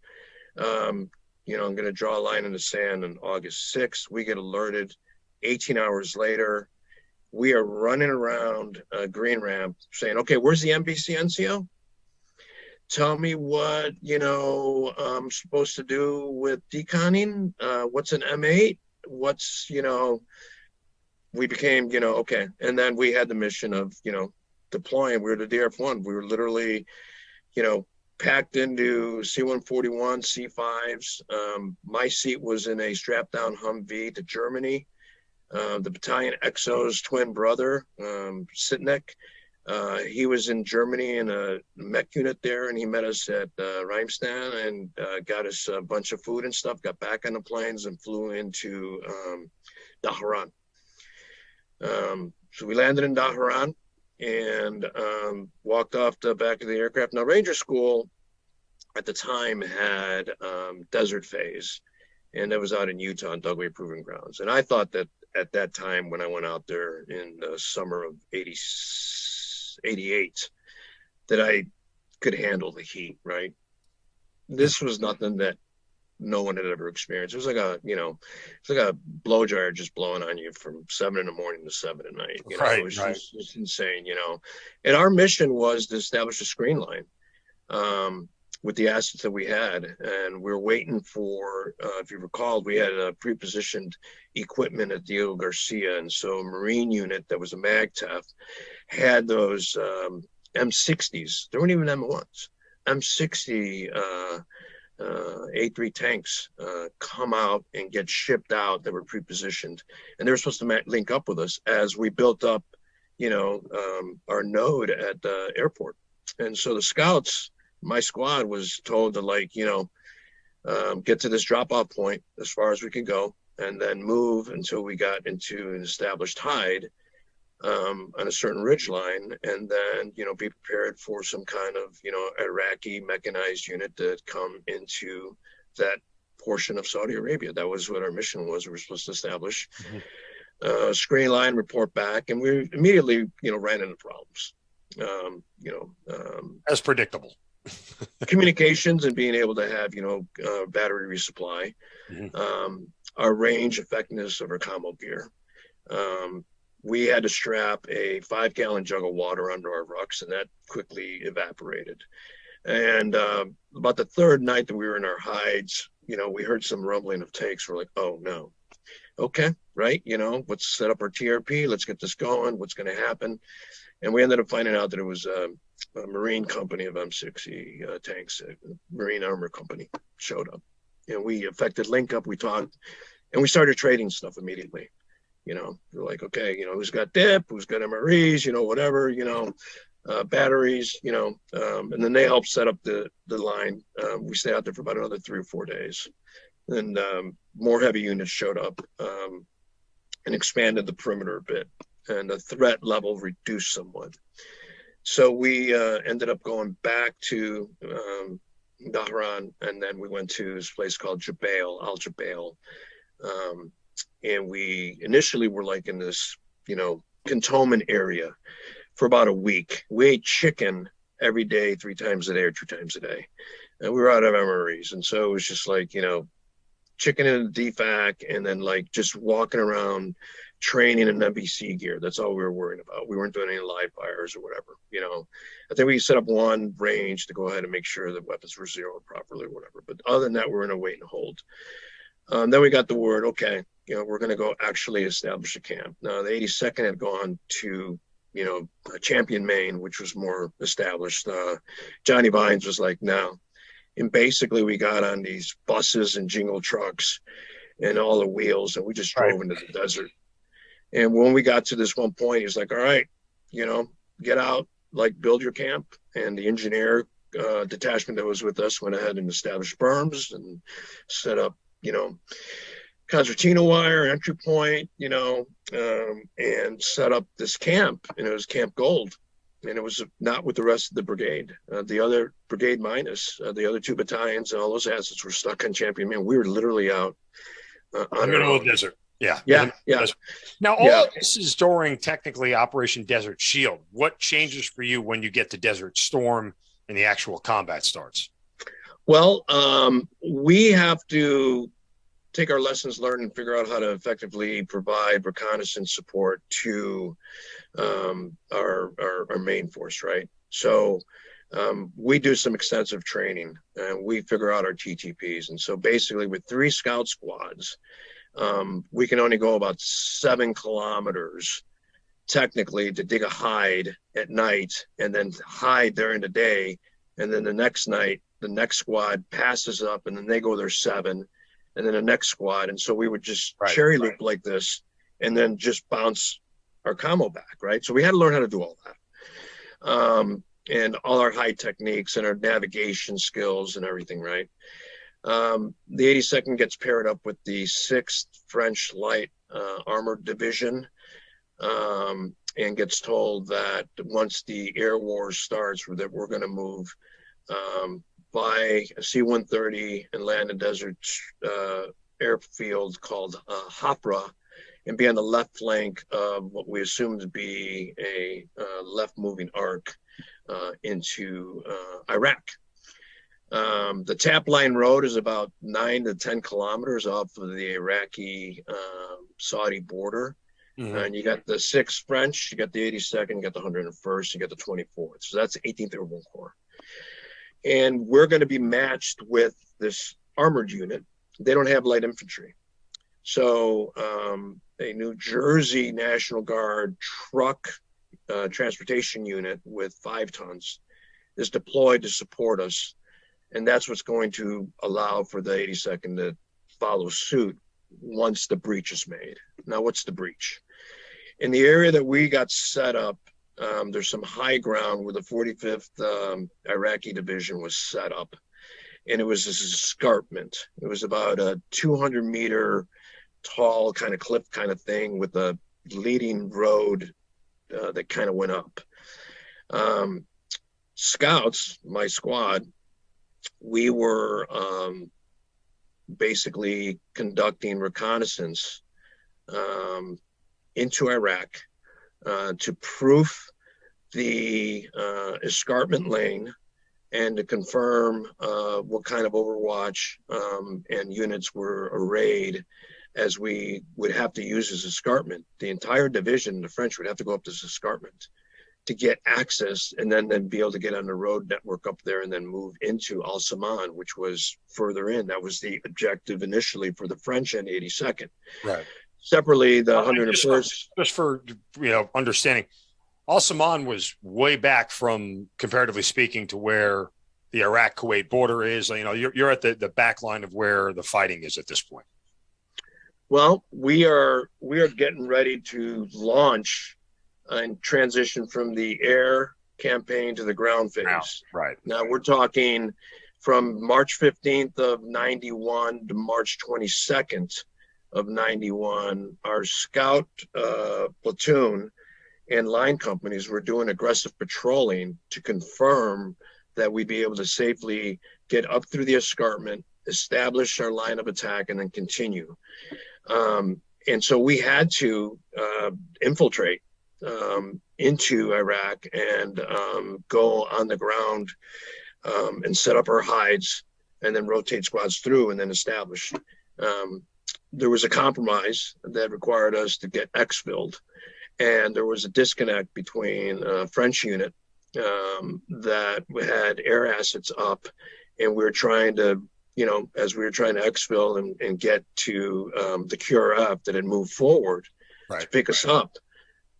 I'm going to draw a line in the sand on August 6th. We get alerted. 18 hours later, we are running around Green Ramp saying, okay, where's the NBC NCO? Tell me what, I'm supposed to do with deconning. What's an M8? What's, we became, okay. And then we had the mission of, deploying. We were the DRF-1. We were literally, packed into C-141, C-5s. My seat was in a strapped-down Humvee to Germany. The battalion XO's twin brother, Sitnik, he was in Germany in a mech unit there, and he met us at Reimstein and got us a bunch of food and stuff, got back on the planes and flew into Dhahran. So we landed in Dhahran and walked off the back of the aircraft. Now, Ranger School at the time had Desert Phase, and that was out in Utah on Dugway Proving Grounds. And I thought that at that time, when I went out there in the summer of 88, that I could handle the heat, right? This was nothing that no one had ever experienced. It was like it's like a blow dryer just blowing on you from 7 in the morning to 7 at night. It was just insane, And our mission was to establish a screen line with the assets that we had. And we were waiting for, if you recall, we had a pre-positioned equipment at Diego Garcia. And so a Marine unit that was a MAGTF had those M60s. There weren't even M1s. M60 A3 tanks come out and get shipped out that were pre-positioned. And they were supposed to link up with us as we built up, our node at the airport. And so the scouts, my squad, was told to get to this drop-off point as far as we could go and then move until we got into an established hide on a certain ridge line, and then, be prepared for some kind of, Iraqi mechanized unit to come into that portion of Saudi Arabia. That was what our mission was. We were supposed to establish a screen line, report back, and we immediately, ran into problems. As predictable. Communications and being able to have, battery resupply, our range effectiveness of our combo gear. We had to strap a 5-gallon jug of water under our rucks, and that quickly evaporated. And about the third night that we were in our hides, we heard some rumbling of tanks. We're like, oh no. Okay, right. Let's set up our TRP. Let's get this going. What's going to happen? And we ended up finding out that it was a Marine company of M60 tanks, a Marine Armor Company showed up. And we effected link up. We talked, and we started trading stuff immediately. We're like, okay, who's got dip, who's got MREs, whatever, batteries, and then they helped set up the line. We stayed out there for about another 3 or 4 days. And more heavy units showed up and expanded the perimeter a bit, and the threat level reduced somewhat. So we ended up going back to Dhahran, and then we went to this place called Al Jabail. we initially were like in this, cantonment area for about a week. We ate chicken every day, 3 times a day or 2 times a day. And we were out of MREs. And so it was just like, chicken in a DFAC and then like just walking around training in NBC gear. That's all we were worrying about. We weren't doing any live fires or whatever, I think we set up one range to go ahead and make sure that weapons were zeroed properly or whatever. But other than that, we're in a wait and hold. Then we got the word, okay, we're going to go actually establish a camp. Now, the 82nd had gone to, Champion, Maine, which was more established. Johnny Vines was like, no. And basically we got on these buses and jingle trucks and all the wheels, and we just drove into the desert. And when we got to this one point, he's like, all right, get out, like build your camp. And the engineer detachment that was with us went ahead and established berms and set up, concertina wire, entry point, and set up this camp. And it was Camp Gold. And it was not with the rest of the brigade. The other brigade minus, the other 2 battalions and all those assets were stuck on Champion, Maine. We were literally out on the middle of the desert. Yeah. Now, all of this is during technically Operation Desert Shield. What changes for you when you get to Desert Storm and the actual combat starts? Well, we have to take our lessons learned and figure out how to effectively provide reconnaissance support to our main force, right? So we do some extensive training and we figure out our TTPs. And so basically with 3 scout squads, we can only go about 7 kilometers technically to dig a hide at night and then hide during the day. And then the next night, the next squad passes up and then they go their 7 and then the next squad. And so we would just cherry loop like this and then just bounce our combo back, right? So we had to learn how to do all that. And all our high techniques and our navigation skills and everything, right? The 82nd gets paired up with the 6th French Light Armored Division and gets told that once the air war starts, that we're going to move by a C-130 and land a desert airfield called Hapra and be on the left flank of what we assume to be a left moving arc into Iraq. The Tap Line Road is about 9 to 10 kilometers off of the Iraqi Saudi border. Mm-hmm. And you got the 6th French, you got the 82nd, you got the 101st, you got the 24th. So that's the 18th Airborne Corps. And we're going to be matched with this armored unit. They don't have light infantry. So a New Jersey National Guard truck transportation unit with 5 tons is deployed to support us. And that's what's going to allow for the 82nd to follow suit once the breach is made. Now, what's the breach? In the area that we got set up, there's some high ground where the 45th Iraqi Division was set up. And it was this escarpment. It was about a 200-meter tall kind of cliff kind of thing with a leading road that kind of went up. Scouts, my squad, we were basically conducting reconnaissance into Iraq to proof the escarpment lane and to confirm what kind of overwatch and units were arrayed as we would have to use this escarpment. The entire division, the French, would have to go up this escarpment to get access and then be able to get on the road network up there and then move into Al Saman, which was further in. That was the objective initially for the French and 82nd. Right. Separately, the 101st. Just for understanding, Al Saman was way back from, comparatively speaking, to where the Iraq-Kuwait border is. You're at the back line of where the fighting is at this point. Well, we are getting ready to launch and transition from the air campaign to the ground phase. Right. Now we're talking from March 15th of 91 to March 22nd of 91. Our scout platoon and line companies were doing aggressive patrolling to confirm that we'd be able to safely get up through the escarpment, establish our line of attack, and then continue. And so we had to infiltrate into Iraq and go on the ground and set up our hides and then rotate squads through and then establish. There was a compromise that required us to get exfilled. And there was a disconnect between a French unit that had air assets up, and we were trying to, as we were trying to exfil and get to the QRF that had moved forward to pick us up,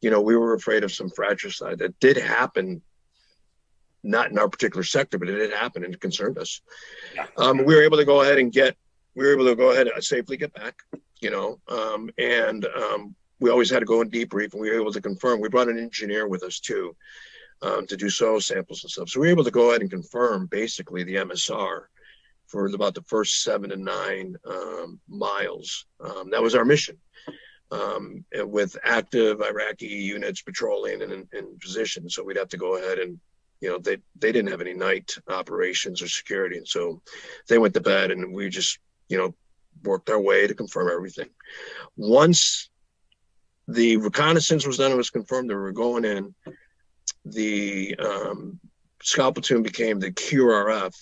we were afraid of some fratricide that did happen, not in our particular sector, but it did happen and it concerned us. Yeah. We were able to go ahead and safely get back, and we always had to go and debrief, and we were able to confirm. We brought an engineer with us too, to do soil samples and stuff. So we were able to go ahead and confirm basically the MSR for about the first 7 to 9 miles. That was our mission, with active Iraqi units patrolling and in position. So we'd have to go ahead and, they didn't have any night operations or security. And so they went to bed, and we just, worked our way to confirm everything. Once the reconnaissance was done, it was confirmed that we were going in, the scout platoon became the QRF,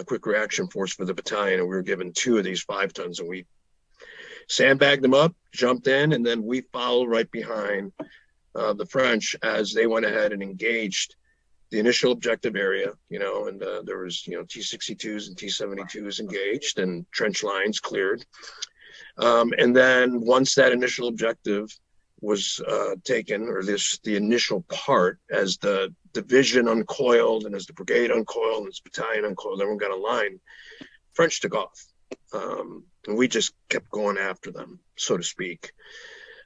quick reaction force for the battalion, and we were given 2 of these 5 tons, and we sandbagged them up, jumped in, and then we followed right behind the French as they went ahead and engaged the initial objective area, and there was, T-62s and T-72s engaged and trench lines cleared. And then once that initial objective was taken, or the initial part, as the division uncoiled and as the brigade uncoiled and its battalion uncoiled, everyone got a line, French took off. And we just kept going after them, so to speak.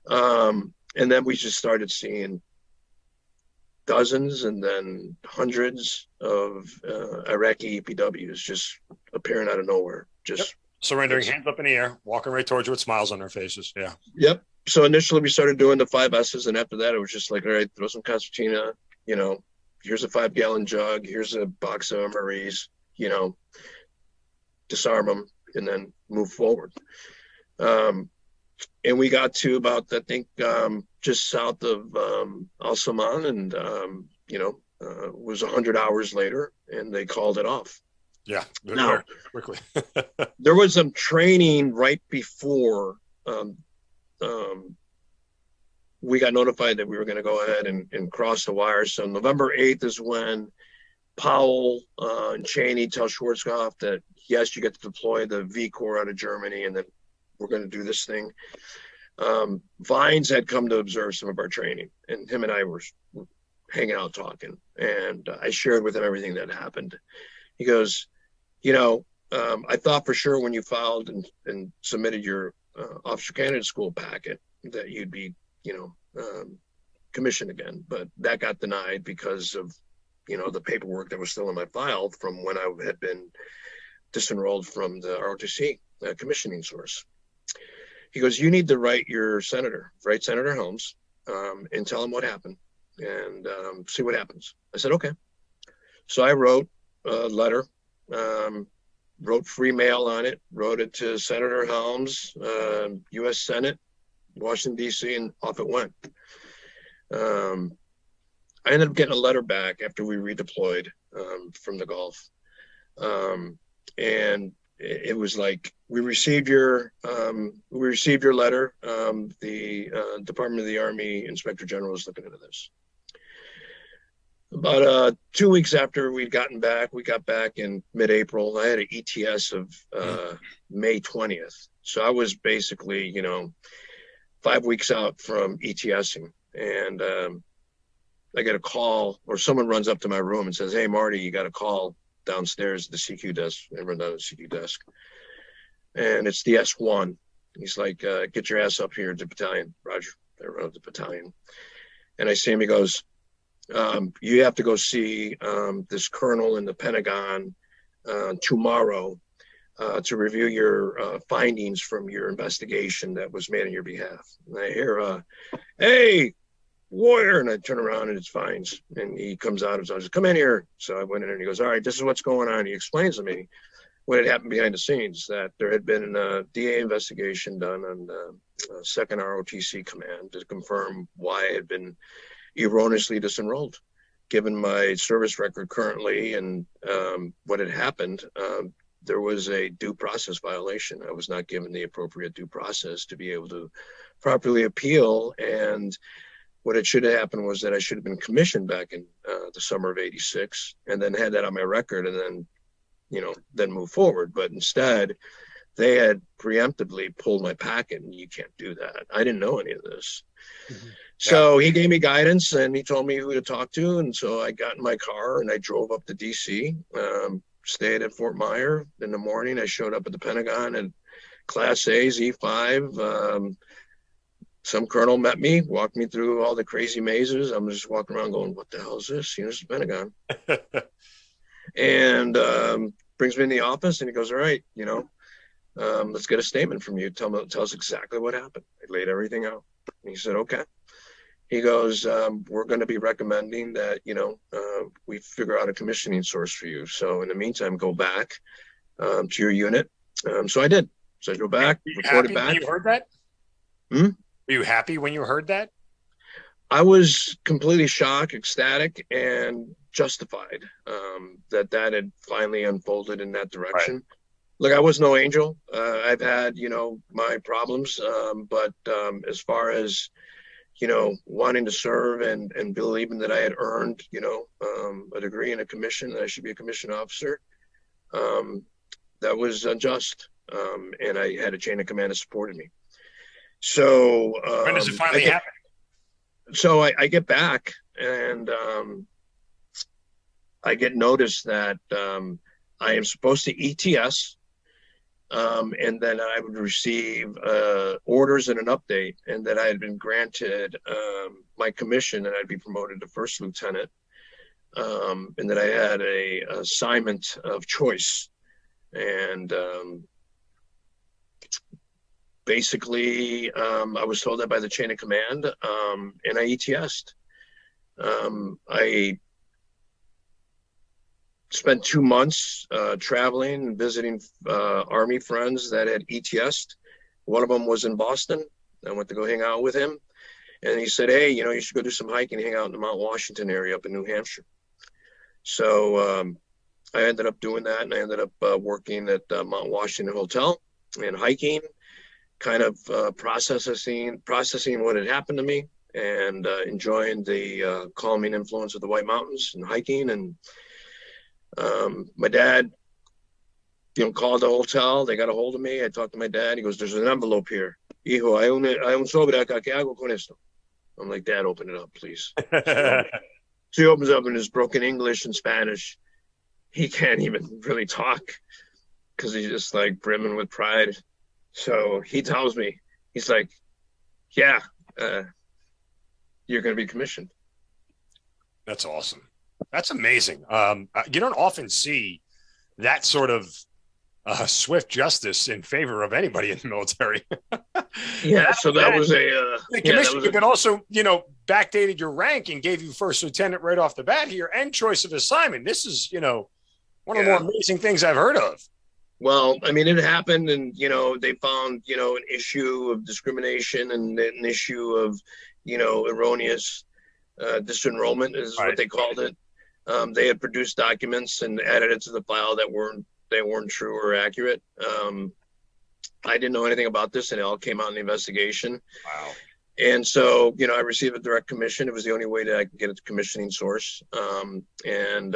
And then we just started seeing dozens and then hundreds of Iraqi EPWs just appearing out of nowhere. Just surrendering, hands up in the air, walking right towards you with smiles on their faces. Yeah. Yep. So initially we started doing the 5 S's, and after that it was just like, all right, throw some concertina, here's a 5-gallon jug, here's a box of MREs, disarm them and then move forward. And we got to about, I think, just south of Al Saman, and it was 100 hours later, and they called it off. Yeah. Now, quickly. there was some training right before we got notified that we were going to go ahead and cross the wire. So November 8th is when Powell and Cheney tell Schwarzkopf that, yes, you get to deploy the V Corps out of Germany, and then we're going to do this thing. Vines had come to observe some of our training, and him and I were hanging out talking, and I shared with him everything that happened. He goes, I thought for sure when you filed and submitted your officer candidate school packet that you'd be, commissioned again, but that got denied because of, the paperwork that was still in my file from when I had been disenrolled from the ROTC commissioning source. He goes, you need to write Senator Helms, and tell him what happened and see what happens. I said, okay. So I wrote a letter, wrote free mail on it, wrote it to Senator Helms, U.S. Senate, Washington, D.C., and off it went. I ended up getting a letter back after we redeployed from the Gulf. And it was like, we received your letter. The Department of the Army Inspector General is looking into this. About 2 weeks after we got back in mid-April. I had an ETS of May 20th. So I was basically, 5 weeks out from ETSing. And I get a call, or someone runs up to my room and says, hey, Marty, you got a call downstairs at the CQ desk. I run down to the CQ desk. And it's the S1. He's like, get your ass up here to the battalion. Roger. I run up the battalion. And I see him, he goes, you have to go see this colonel in the Pentagon tomorrow to review your findings from your investigation that was made on your behalf. And I hear, hey, warrior, and I turn around and it's Fines, and he comes out and says, come in here. So I went in and he goes, all right, this is what's going on. He explains to me what had happened behind the scenes, that there had been a DA investigation done on second ROTC command to confirm why I had been erroneously disenrolled. Given my service record currently and what had happened, there was a due process violation. I was not given the appropriate due process to be able to properly appeal. And what it should have happened was that I should have been commissioned back in the summer of '86 and then had that on my record and then, then move forward. But instead, they had preemptively pulled my packet, and you can't do that. I didn't know any of this. Mm-hmm. So he gave me guidance and he told me who to talk to. And so I got in my car and I drove up to DC, stayed at Fort Myer. In the morning, I showed up at the Pentagon at Class A, Z5. Some colonel met me, walked me through all the crazy mazes. I'm just walking around going, what the hell is this? It's the Pentagon. And brings me in the office and he goes, all right, let's get a statement from you. Tell us exactly what happened. I laid everything out. And he said, okay. He goes, we're going to be recommending that, we figure out a commissioning source for you. So in the meantime, go back to your unit. So I did. So I go back, reported back. When you heard that? Were you happy when you heard that? I was completely shocked, ecstatic, and justified that had finally unfolded in that direction. Right. Look, I was no angel. I've had, my problems. But as far as, wanting to serve and believing that I had earned, a degree and a commission, that I should be a commissioned officer, that was unjust. And I had a chain of command that supported me. So when does it finally happen? So I get back and I get notice that I am supposed to ETS. And then I would receive orders and an update, and that I had been granted my commission and I'd be promoted to first lieutenant, and that I had a assignment of choice. And basically, I was told that by the chain of command, and I ETS'd. I spent 2 months traveling and visiting Army friends that had ETS'd. One of them was in Boston. I went to go hang out with him. And he said, hey, you should go do some hiking, hang out in the Mount Washington area up in New Hampshire. So I ended up doing that, and I ended up working at Mount Washington Hotel and hiking, kind of processing what had happened to me and enjoying the calming influence of the White Mountains and hiking. And my dad, called the hotel. They got a hold of me. I talked to my dad. He goes, there's an envelope here. Hijo, hay un sobre acá. ¿Qué hago con esto? I'm like, Dad, open it up, please. So he opens up in his broken English and Spanish. He can't even really talk because he's just like brimming with pride. So he tells me, he's like, yeah, you're going to be commissioned. That's awesome. That's amazing. You don't often see that sort of swift justice in favor of anybody in the military. Yeah, so that was a commission, but also, backdated your rank and gave you first lieutenant right off the bat here and choice of assignment. This is, one of the more amazing things I've heard of. Well, I mean, it happened and, they found, an issue of discrimination and an issue of, erroneous disenrollment is what they called it. They had produced documents and added it to the file that weren't true or accurate. I didn't know anything about this, and it all came out in the investigation. Wow. And so, I received a direct commission. It was the only way that I could get a commissioning source. And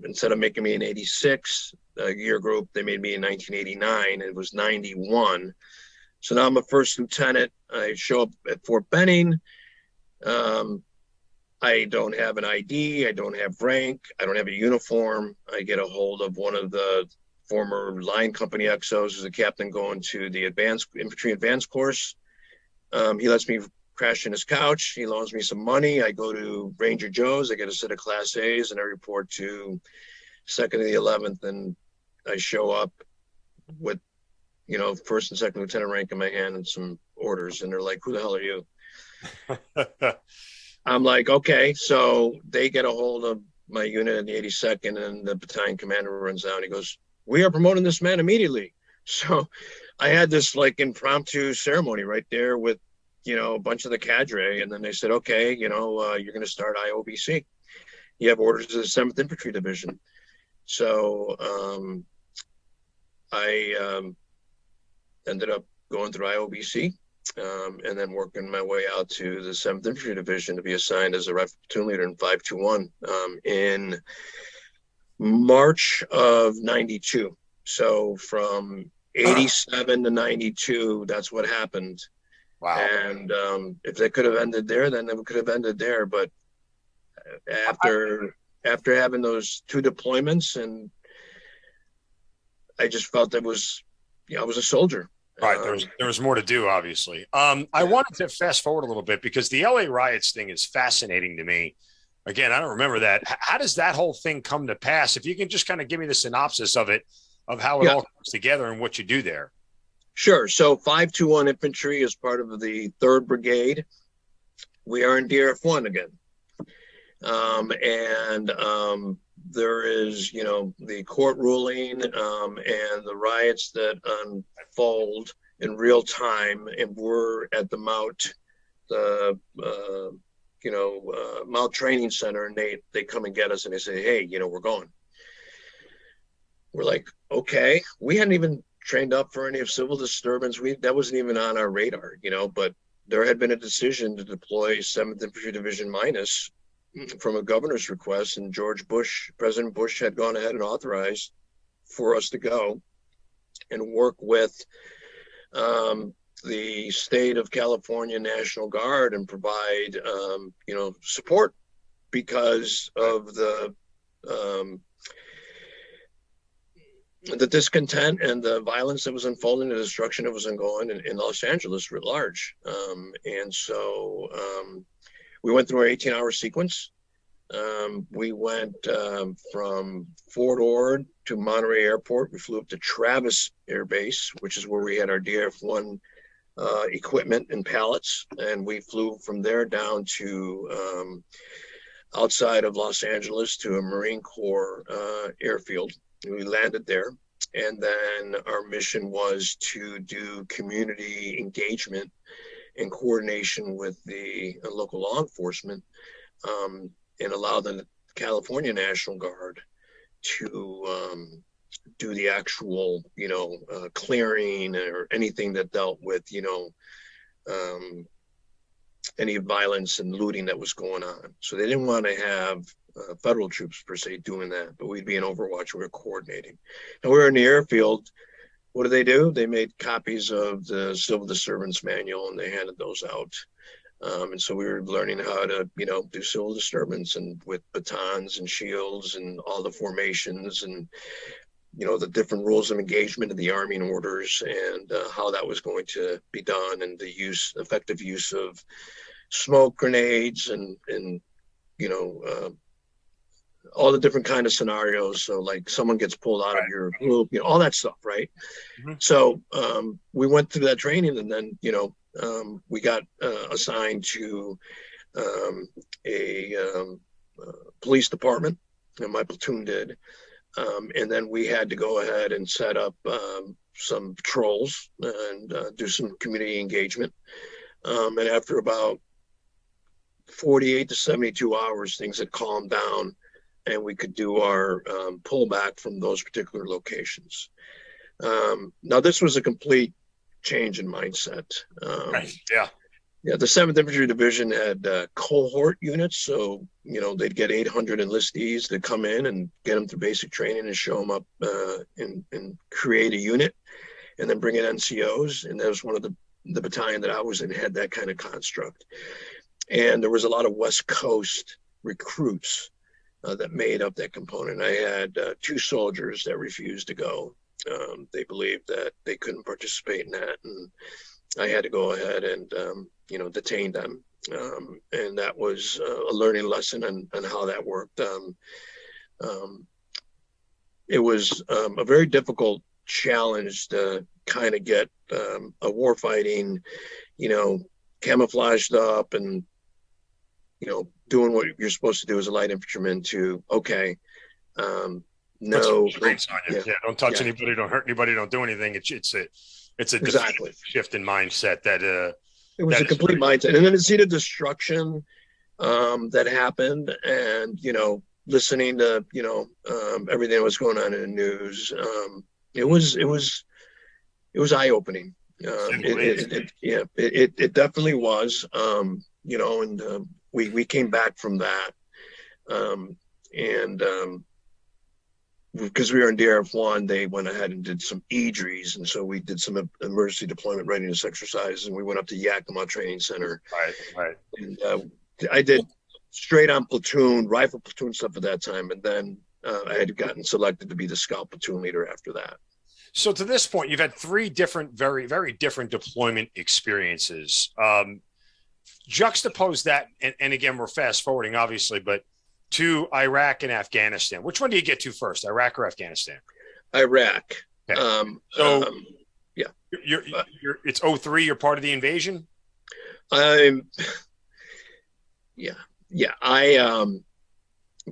instead of making me an 86 year group, they made me in 1989. It was 91. So now I'm a first lieutenant. I show up at Fort Benning. I don't have an ID. I don't have rank. I don't have a uniform. I get a hold of one of the former line company XOs who's a captain going to the infantry advanced course. He lets me crash in his couch. He loans me some money. I go to Ranger Joe's. I get a set of Class A's, and I report to 2nd of the 11th. And I show up with, first and second lieutenant rank in my hand and some orders. And they're like, who the hell are you? I'm like, okay. So they get a hold of my unit in the 82nd, and the battalion commander runs down. He goes, we are promoting this man immediately So I had this like impromptu ceremony right there with, a bunch of the cadre. And then they said, okay, you're going to start IOBC. You have orders of the 7th Infantry Division. So I ended up going through IOBC and then working my way out to the 7th Infantry Division to be assigned as a rifle platoon leader in 521 in March of 92. So from 87 to 92, that's what happened. Wow. And if they could have ended there, then it could have ended there. But after having those 2 deployments, and I just felt that I was a soldier. Right. There was more to do, obviously. I wanted to fast forward a little bit because the LA riots thing is fascinating to me. Again, I don't remember that. How does that whole thing come to pass? If you can just kind of give me the synopsis of it, of how it all comes together and what you do there. Sure. So 521 Infantry is part of the 3rd Brigade. We are in DRF-1 again. There is, the court ruling and the riots that unfold in real time. And we're at the Mount Training Center, and they come and get us and they say, hey, we're going. We're like, okay. We hadn't even trained up for any of civil disturbance. That wasn't even on our radar, but there had been a decision to deploy 7th Infantry Division minus from a governor's request, and President Bush had gone ahead and authorized for us to go and work with the state of California National Guard and provide, support because of the discontent and the violence that was unfolding, the destruction that was ongoing in Los Angeles writ large. And so we went through our 18-hour sequence. We went from Fort Ord to Monterey Airport. We flew up to Travis Air Base, which is where we had our DRF-1 equipment and pallets. And we flew from there down to outside of Los Angeles to a Marine Corps airfield. We landed there. And then our mission was to do community engagement in coordination with the local law enforcement and allow the California National Guard to do the actual, clearing or anything that dealt with, any violence and looting that was going on. So they didn't want to have federal troops per se doing that, but we'd be in Overwatch. We were coordinating. And we were in the airfield. What do? They made copies of the Civil Disturbance Manual and they handed those out. And so we were learning how to, do civil disturbance and with batons and shields and all the formations and, the different rules of engagement of the arming orders and how that was going to be done and the effective use of smoke grenades and all the different kind of scenarios. So like someone gets pulled out of your group, all that stuff. Right. Mm-hmm. So we went through that training and then, we got assigned to a police department, and my platoon did. And then we had to go ahead and set up some patrols and do some community engagement. And after about 48 to 72 hours, things had calmed down and we could do our pullback from those particular locations. Now, this was a complete change in mindset. Right. Yeah. Yeah, the 7th Infantry Division had cohort units, so they'd get 800 enlistees to come in and get them through basic training and show them up and create a unit, and then bring in NCOs. And that was one of the battalion that I was in had that kind of construct. And there was a lot of West Coast recruits that made up that component. I had 2 soldiers that refused to go. They believed that they couldn't participate in that, and I had to go ahead and detain them, and that was a learning lesson on how that worked. It was a very difficult challenge to kind of get a warfighting, camouflaged up and doing what you're supposed to do as a light infantryman to no restraints on you. Yeah, don't touch anybody, don't hurt anybody, don't do anything. It's a exactly shift in mindset that it was a complete mindset. And then to see the destruction that happened, and listening to everything that was going on in the news, it was eye-opening. It definitely was. We came back from that, and because we were in DRF1, they went ahead and did some EDREs, and so we did some emergency deployment readiness exercises, and we went up to Yakima Training Center. Right. And I did straight on rifle platoon stuff at that time, and then I had gotten selected to be the scout platoon leader after that. So to this point, you've had 3 different, very, very different deployment experiences. Juxtapose that, and again, we're fast forwarding, obviously, but to Iraq and Afghanistan. Which one do you get to first, Iraq or Afghanistan? Iraq. Okay. Yeah. It's 03. You're part of the invasion. I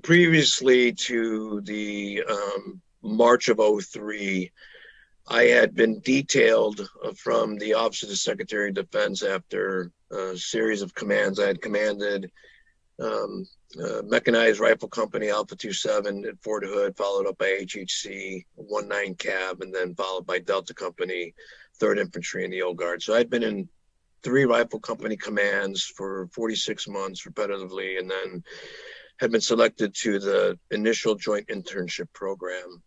previously to the March of 03, I had been detailed from the Office of the Secretary of Defense after a series of commands. I had commanded Mechanized Rifle Company Alpha 27 at Fort Hood, followed up by HHC 19 Cab, and then followed by Delta Company 3rd Infantry in the Old Guard. So I'd been in 3 rifle company commands for 46 months repetitively, and then had been selected to the initial joint internship program,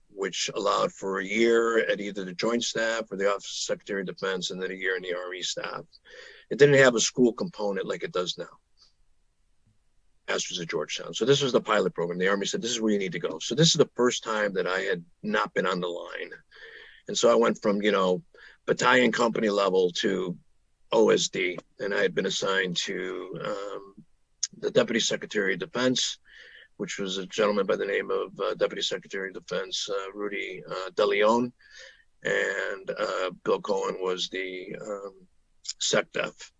which allowed for a year at either the Joint Staff or the Office of Secretary of Defense, and then a year in the Army staff. It didn't have a school component like it does now. Masters at Georgetown. So this was the pilot program. The Army said, this is where you need to go. So this is the first time that I had not been on the line. And so I went from, battalion company level to OSD, and I had been assigned to the Deputy Secretary of Defense, which was a gentleman by the name of Deputy Secretary of Defense Rudy DeLeon, and Bill Cohen was the SecDef.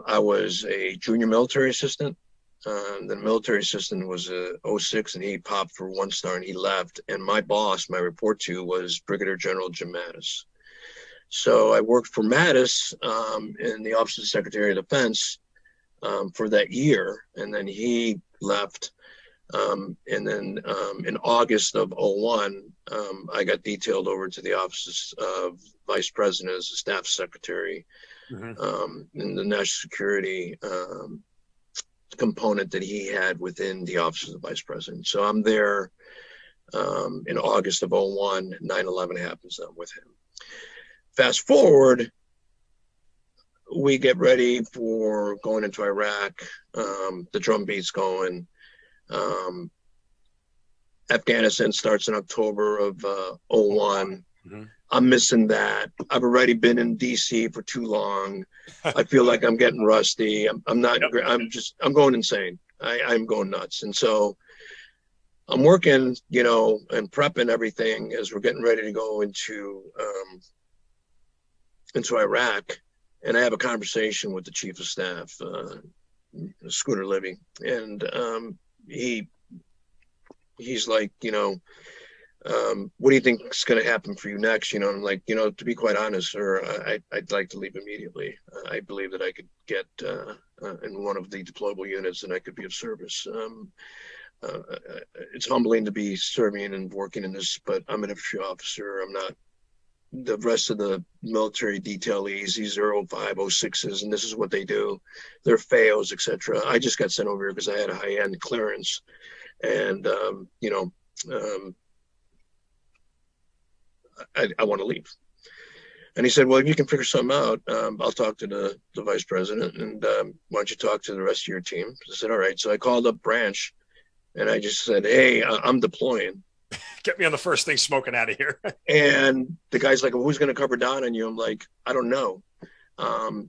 I was a junior military assistant. The military assistant was a 06, and he popped for 1 star and he left. And my boss, my report to, was Brigadier General Jim Mattis. So I worked for Mattis in the Office of the Secretary of Defense for that year, and then he left. And then in August of 01, I got detailed over to the Office of Vice President as a staff secretary in the national security component that he had within the Office of the Vice President. So I'm there in August of 01, 9/11 happens. I'm with him. Fast forward, we get ready for going into Iraq. The drum beat's going. Afghanistan starts in October of 01. I'm missing that. I've already been in DC for too long. I feel like I'm getting rusty. I'm going insane. I'm going nuts. And so I'm working, and prepping everything as we're getting ready to go into Iraq. And I have a conversation with the Chief of Staff, Scooter Libby. And he's like, what do you think is going to happen for you next? I'm like, to be quite honest, sir, I'd like to leave immediately. I believe that I could get in one of the deployable units and I could be of service. It's humbling to be serving and working in this, but I'm an infantry officer. I'm not the rest of the military detailees. These are 05, 06s, and this is what they do. They're FAOs, etc. I just got sent over here because I had a high-end clearance. And, I want to leave. And he said, well, if you can figure something out, I'll talk to the vice president, and why don't you talk to the rest of your team? I said, all right. So I called up Branch, and I just said, hey, I'm deploying. Get me on the first thing smoking out of here. And the guy's like, well, who's going to cover down on you? I'm like, I don't know.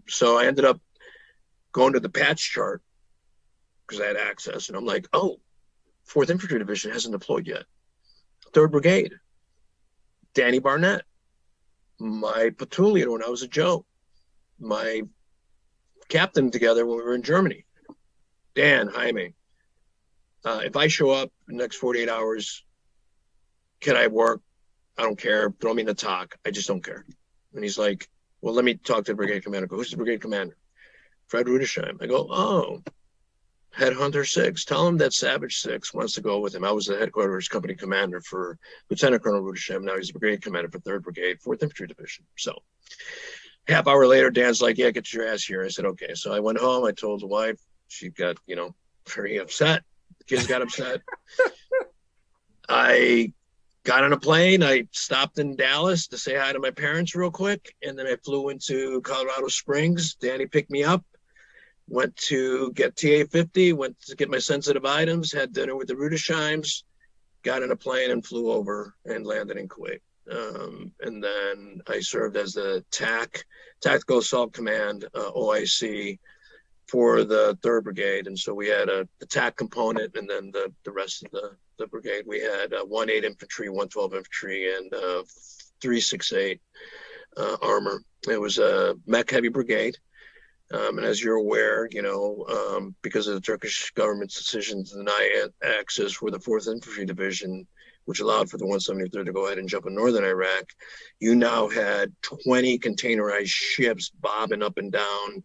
So I ended up going to the patch chart because I had access. And I'm like, oh, 4th Infantry Division hasn't deployed yet. 3rd Brigade. Danny Barnett, my platoon leader when I was a Joe, my captain together when we were in Germany, Dan, Jaime. If I show up in the next 48 hours, can I work? I don't care. Throw me in the TOC. I just don't care. And he's like, well, let me talk to the brigade commander. I go, who's the brigade commander? Fred Rudesheim. I go, oh, Headhunter 6. Tell him that Savage 6 wants to go with him. I was the headquarters company commander for Lieutenant Colonel Rudesheim. Now he's the brigade commander for 3rd Brigade, 4th Infantry Division. So half hour later, Dan's like, yeah, get your ass here. I said, okay. So I went home. I told the wife. She got, very upset. The kids got upset. I got on a plane. I stopped in Dallas to say hi to my parents real quick. And then I flew into Colorado Springs. Danny picked me up, went to get TA-50, went to get my sensitive items, had dinner with the Rudesheims, got in a plane and flew over and landed in Kuwait. And then I served as the Tactical Assault Command, OIC, for the 3rd Brigade. And so we had a TAC component, and then the rest of the brigade. We had 1-8 infantry, 112 infantry, and 368 armor. It was a mech heavy brigade. And as you're aware, because of the Turkish government's decision to deny access for the 4th Infantry Division, which allowed for the 173rd to go ahead and jump in northern Iraq, you now had 20 containerized ships bobbing up and down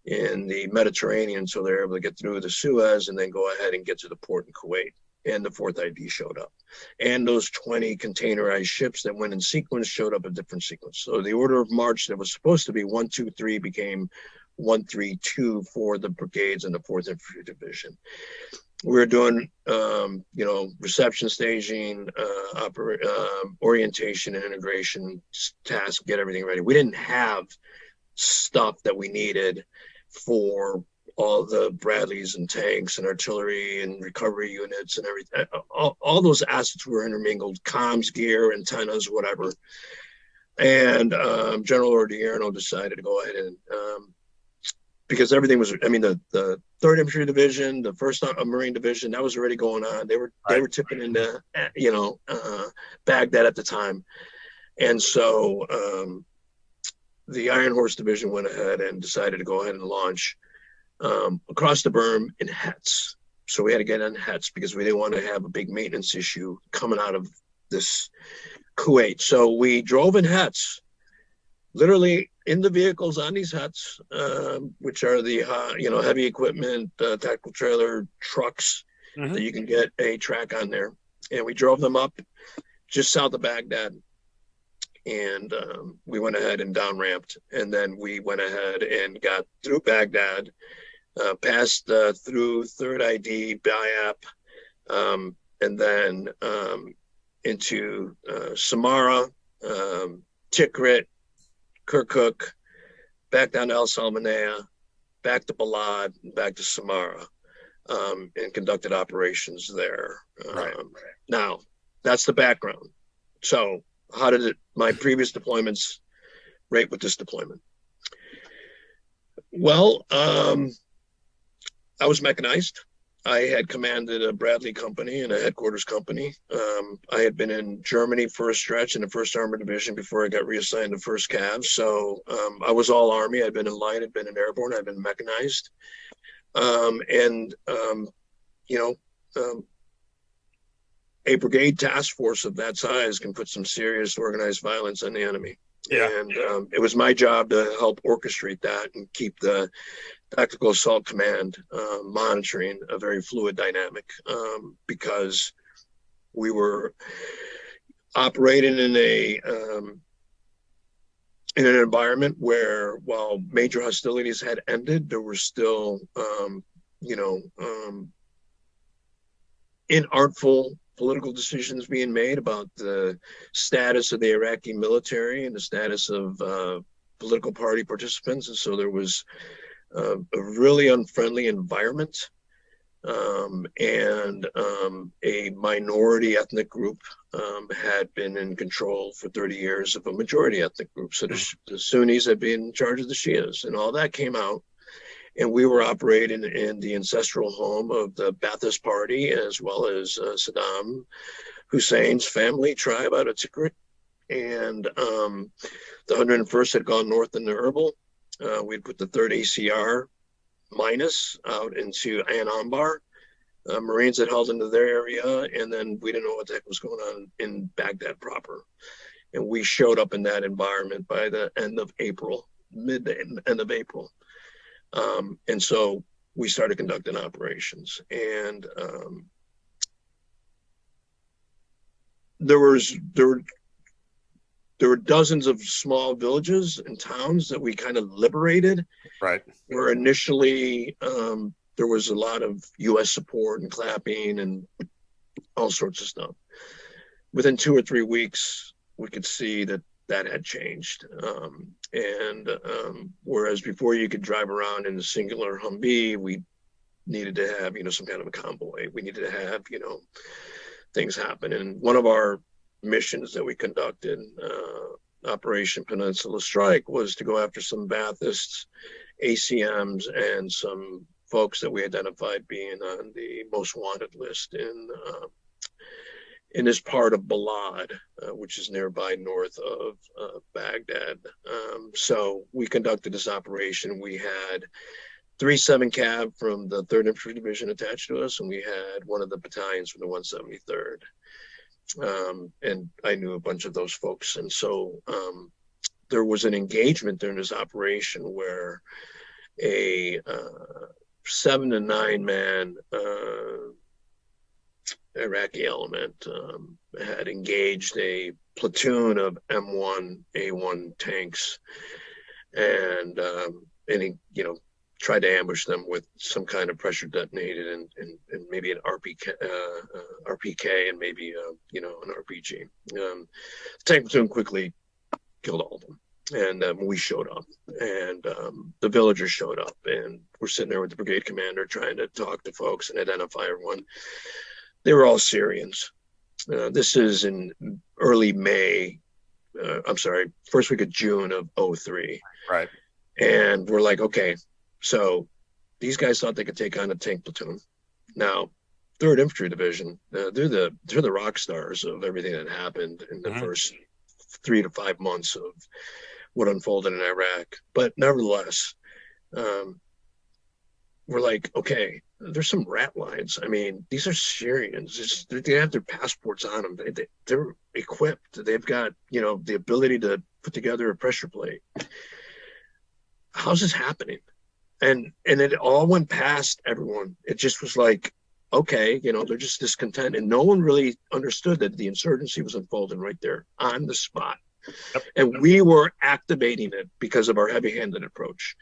in the Mediterranean. So they're able to get through the Suez and then go ahead and get to the port in Kuwait. And the 4th ID showed up. And those 20 containerized ships that went in sequence showed up in different sequence. So the order of march that was supposed to be 1, 2, 3 became 1, 3, 2 for the brigades and the 4th Infantry Division. We were doing, reception staging, orientation and integration tasks, get everything ready. We didn't have stuff that we needed for all the Bradleys and tanks and artillery and recovery units and everything. All those assets were intermingled, comms gear, antennas, whatever. And General Odierno decided to go ahead and, because everything was, the 3rd Infantry Division, the 1st Marine Division, that was already going on. They were tipping into, Baghdad at the time. And so the Iron Horse Division went ahead and decided to go ahead and launch across the berm in Hetz. So we had to get on Hetz because we didn't want to have a big maintenance issue coming out of this Kuwait. So we drove in Hetz, literally in the vehicles on these Hetz, which are the heavy equipment, tactical trailer trucks that you can get a track on there. And we drove them up just south of Baghdad. And we went ahead and down ramped. And then we went ahead and got through Baghdad, passed through 3rd ID, Bayap, and then into Samara, Tikrit, Kirkuk, back down to El Salmanea, back to Balad, back to Samara, and conducted operations there. Now, that's the background. So how did my previous deployments rate with this deployment? Well, I was mechanized. I had commanded a Bradley company and a headquarters company. I had been in Germany for a stretch in the 1st Armored Division before I got reassigned to 1st Cav. So I was all Army. I'd been in light, I'd been in airborne, I'd been mechanized. A brigade task force of that size can put some serious organized violence on the enemy. Yeah. And it was my job to help orchestrate that and keep the Tactical Assault Command monitoring a very fluid dynamic, because we were operating in an environment where, while major hostilities had ended, there were still inartful political decisions being made about the status of the Iraqi military and the status of political party participants. And so there was a really unfriendly environment, and a minority ethnic group had been in control for 30 years of a majority ethnic group. So the Sunnis had been in charge of the Shias, and all that came out. And we were operating in the ancestral home of the Ba'athist Party, as well as Saddam Hussein's family tribe out of Tikrit. And the 101st had gone north into Erbil. We'd put the 3rd ACR minus out into Ann Ambar. Marines had held into their area, and then we didn't know what the heck was going on in Baghdad proper. And we showed up in that environment by the end of April, end of April. And so we started conducting operations. And there were dozens of small villages and towns that we kind of liberated. Right. Where initially there was a lot of U.S. support and clapping and all sorts of stuff. Within 2 or 3 weeks, we could see that had changed. Whereas before you could drive around in a singular Humvee, we needed to have, some kind of a convoy. We needed to have, things happen. And one of our missions that we conducted, Operation Peninsula Strike, was to go after some Baathists, ACMs, and some folks that we identified being on the most wanted list in this part of Balad, which is nearby north of Baghdad. So we conducted this operation. We had 3 7 Cav from the 3rd Infantry Division attached to us, and we had one of the battalions from the 173rd. And I knew a bunch of those folks. And so there was an engagement during this operation where a 7 to 9 man Iraqi element had engaged a platoon of M1A1 tanks, and he, tried to ambush them with some kind of pressure detonated and maybe an RPK and maybe an RPG. The tank platoon quickly killed all of them. And we showed up, and the villagers showed up, and we're sitting there with the brigade commander trying to talk to folks and identify everyone. They were all Syrians. This is in early May. First week of June of 2003. Right. And we're like, okay, so these guys thought they could take on a tank platoon. Now, 3rd Infantry Division, they're the rock stars of everything that happened in the first 3 to 5 months of what unfolded in Iraq. But nevertheless, we're like, okay, there's some rat lines. I mean, these are Syrians. They have their passports on them. They're equipped. They've got, the ability to put together a pressure plate. How's this happening? And it all went past everyone. It just was like, okay, they're just discontent. And no one really understood that the insurgency was unfolding right there on the spot. Yep. And we were activating it because of our heavy-handed approach.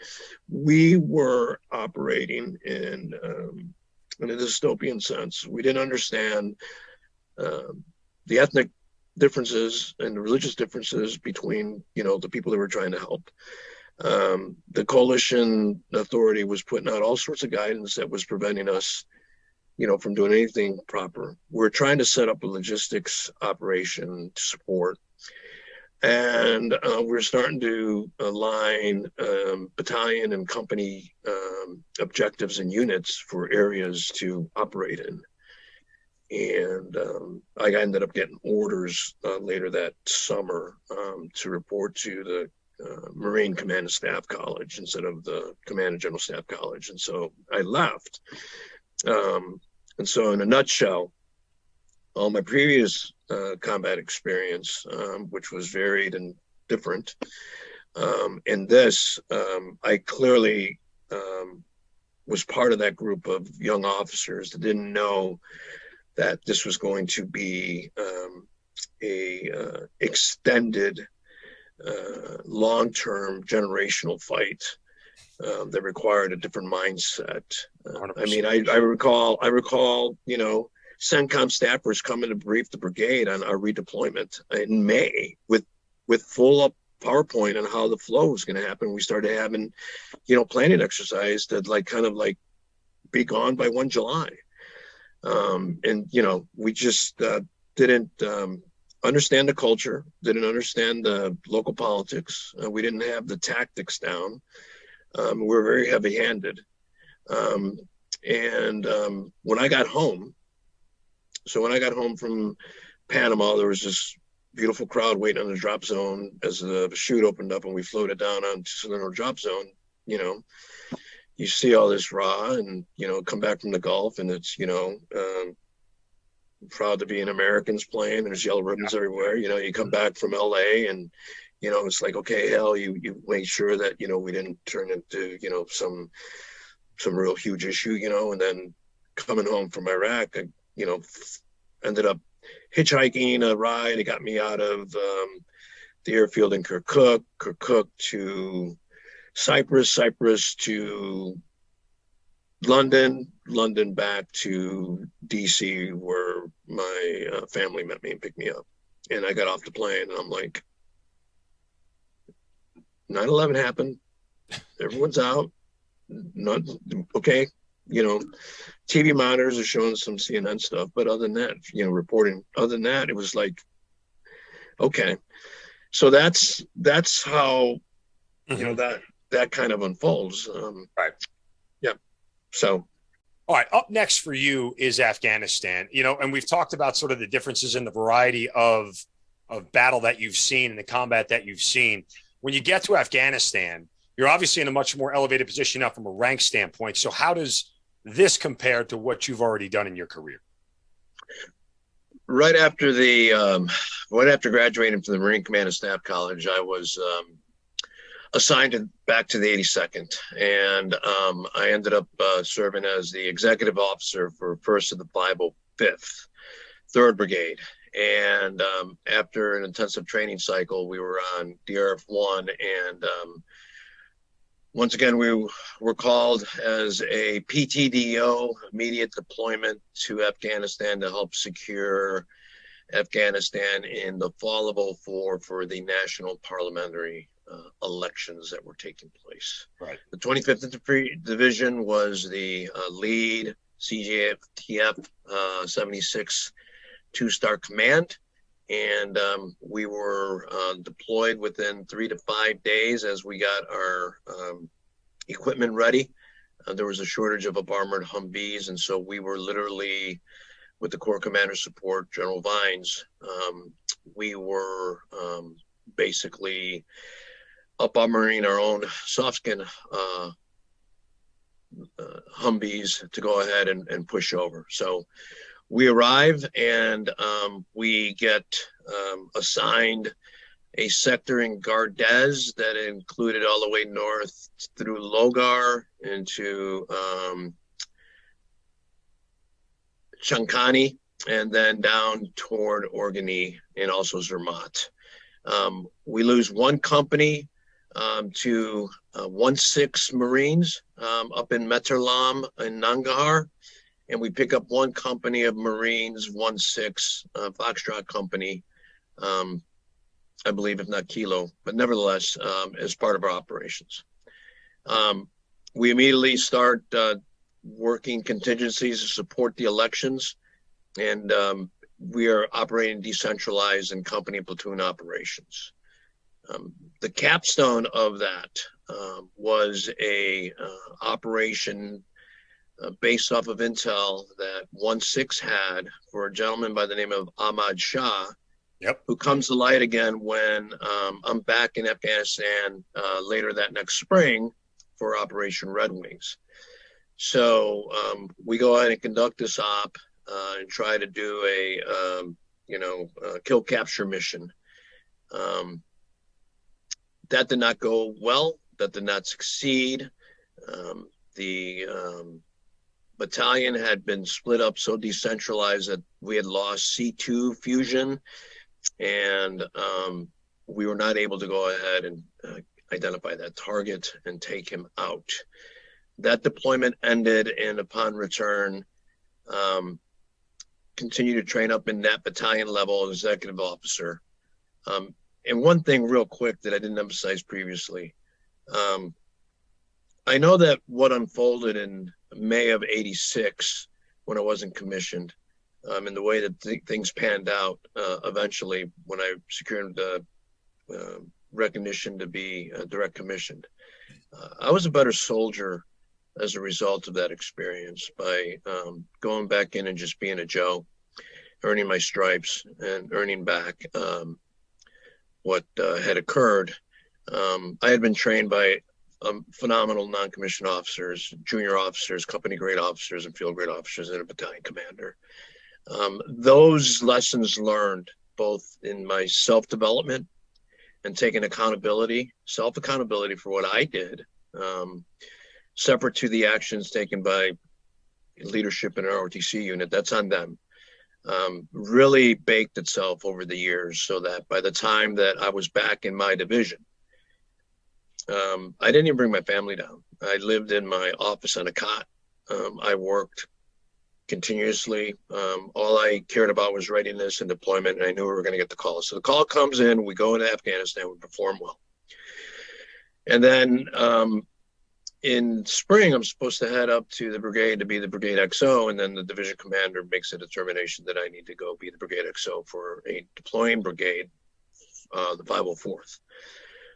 We were operating in a dystopian sense. We didn't understand the ethnic differences and the religious differences between, the people that we're trying to help. The coalition authority was putting out all sorts of guidance that was preventing us, from doing anything proper. We're trying to set up a logistics operation to support. And we're starting to align battalion and company objectives and units for areas to operate in. And I ended up getting orders later that summer to report to the Marine Command and Staff College instead of the Command and General Staff College. And so I left. And so in a nutshell, all my previous combat experience, which was varied and different, in this, I clearly was part of that group of young officers that didn't know that this was going to be a extended, long-term generational fight that required a different mindset. I mean, I recall, CENTCOM staffers coming to brief the brigade on our redeployment in May with full up PowerPoint on how the flow was going to happen. We started having, planning exercise that kind of be gone by 1 July. And, we just didn't understand the culture, didn't understand the local politics. We didn't have the tactics down. We were very heavy-handed. And when I got home, from Panama, there was this beautiful crowd waiting on the drop zone as the chute opened up and we floated down onto Salerno drop zone. You you see all this raw and, come back from the Gulf and it's, proud to be an Americans playing. There's yellow ribbons everywhere. You come back from LA and, it's like, okay, hell, you make sure that, we didn't turn into, some real huge issue, and then coming home from Iraq, I, ended up hitchhiking a ride. It got me out of the airfield in Kirkuk to Cyprus to London back to DC, where my family met me and picked me up. And I got off the plane and I'm like, 9/11 happened. Everyone's out. Not okay. TV monitors are showing some CNN stuff, but other than that, reporting. Other than that, it was like, okay. So that's how that kind of unfolds. Right. Yeah. So. All right. Up next for you is Afghanistan. And we've talked about sort of the differences in the variety of battle that you've seen and the combat that you've seen. When you get to Afghanistan, you're obviously in a much more elevated position now from a rank standpoint. So how does this compare to what you've already done in your career? Right after graduating from the Marine Command and Staff College, I was assigned back to the 82nd, and I ended up serving as the executive officer for 1st of the 505th, 3rd Brigade. And after an intensive training cycle, we were on DRF-1, and once again, we were called as a PTDO, immediate deployment to Afghanistan, to help secure Afghanistan in the fall of 2004 for the national parliamentary elections that were taking place. Right. The 25th Infantry Division was the lead CJTF 76 two-star command. And we were deployed within 3 to 5 days as we got our equipment ready. There was a shortage of armored Humvees, and so we were literally, with the Corps Commander support, General Vines, we were basically up-armoring our own soft-skin Humvees to go ahead and push over. So we arrive and we get assigned a sector in Gardez that included all the way north through Logar into Shankani, and then down toward Organy and also Zermatt. We lose one company to 1-6 Marines up in Meterlam and Nangarhar. And we pick up one company of Marines, 1-6 Foxtrot company, I believe, if not Kilo, but nevertheless, as part of our operations. We immediately start working contingencies to support the elections, and we are operating decentralized and company platoon operations. The capstone of that was a operation based off of intel that 1-6 had for a gentleman by the name of Ahmad Shah, who comes to light again when I'm back in Afghanistan later that next spring for Operation Red Wings. So we go ahead and conduct this op and try to do a kill capture mission. That did not go well. That did not succeed. The battalion had been split up so decentralized that we had lost C2 fusion, and we were not able to go ahead and identify that target and take him out. That deployment ended, and upon return, continued to train up in that battalion level as executive officer. And one thing real quick that I didn't emphasize previously, I know that what unfolded in May of '86, when I wasn't commissioned, and the way that things panned out eventually when I secured the recognition to be direct commissioned, I was a better soldier as a result of that experience by going back in and just being a Joe, earning my stripes and earning back what had occurred. I had been trained by phenomenal non-commissioned officers, junior officers, company grade officers, and field grade officers, and a battalion commander. Those lessons learned both in my self-development and taking self-accountability for what I did, separate to the actions taken by leadership in our ROTC unit, that's on them, really baked itself over the years, so that by the time that I was back in my division, I didn't even bring my family down. I lived in my office on a cot. I worked continuously. All I cared about was readiness and deployment, and I knew we were going to get the call. So the call comes in, we go into Afghanistan, we perform well. And then in spring, I'm supposed to head up to the brigade to be the brigade XO, and then the division commander makes a determination that I need to go be the brigade XO for a deploying brigade, the 504th.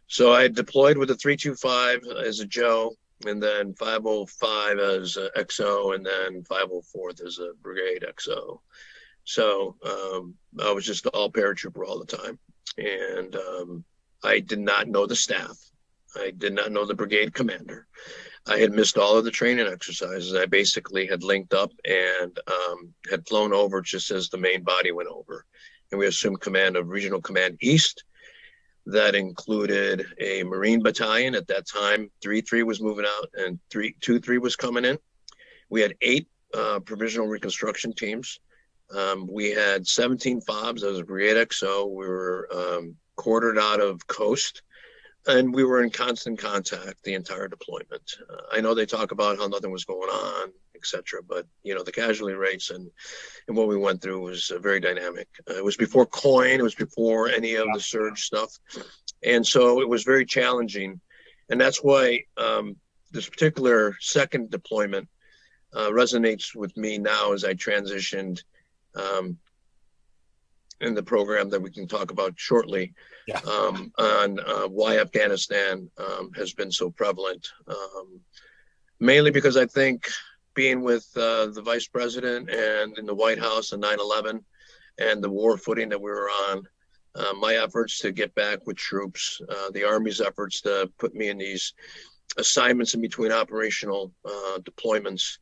So I deployed with the 325 as a Joe, and then 505 as a XO, and then 504th as a brigade XO. So I was just all paratrooper all the time. And I did not know the staff. I did not know the brigade commander. I had missed all of the training exercises. I basically had linked up and had flown over just as the main body went over. And we assumed command of Regional Command East. That included a Marine battalion. At that time, 3-3 was moving out and 2-3 was coming in. We had 8 provisional reconstruction teams. We had 17 FOBs as a brigade XO. We were quartered out of Coast, and we were in constant contact the entire deployment. I know they talk about how nothing was going on, etc., but the casualty rates and what we went through was very dynamic. It was before COIN, it was before any of the surge stuff, and so it was very challenging. And that's why this particular second deployment resonates with me now as I transitioned in the program that we can talk about shortly, on why Afghanistan has been so prevalent. Mainly because I think being with the vice president and in the White House on 9/11 and the war footing that we were on, my efforts to get back with troops, the Army's efforts to put me in these assignments in between operational deployments,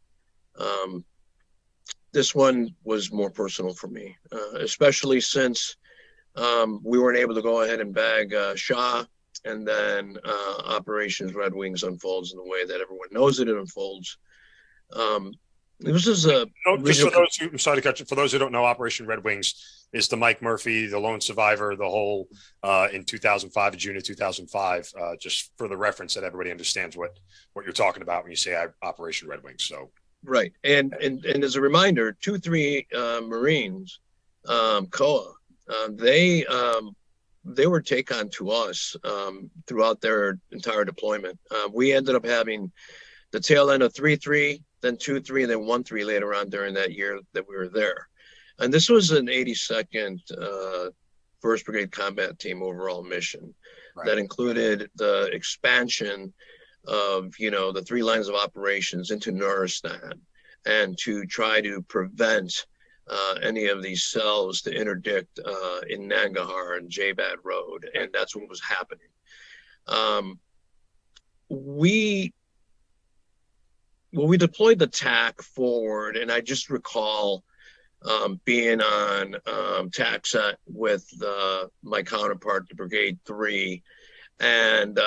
this one was more personal for me, especially since we weren't able to go ahead and bag Shah, and then Operations Red Wings unfolds in the way that everyone knows it unfolds. This is a I'm sorry to cut you. For those who don't know, Operation Red Wings is the Mike Murphy, the lone survivor, the whole in 2005, June of 2005. Just for the reference that everybody understands what you're talking about when you say Operation Red Wings. So right, and as a reminder, 2-3 Marines, COA, they were take on to us throughout their entire deployment. We ended up having the tail end of 3-3, then 2-3, and then 1-3 later on during that year that we were there. And this was an 82nd 1st Brigade Combat Team overall mission that included the expansion of, the 3 lines of operations into Nuristan, and to try to prevent any of these cells to interdict in Nangarhar and Jabad Road. And that's what was happening. We deployed the TAC forward, and I just recall being on TAC set with my counterpart, the Brigade 3, and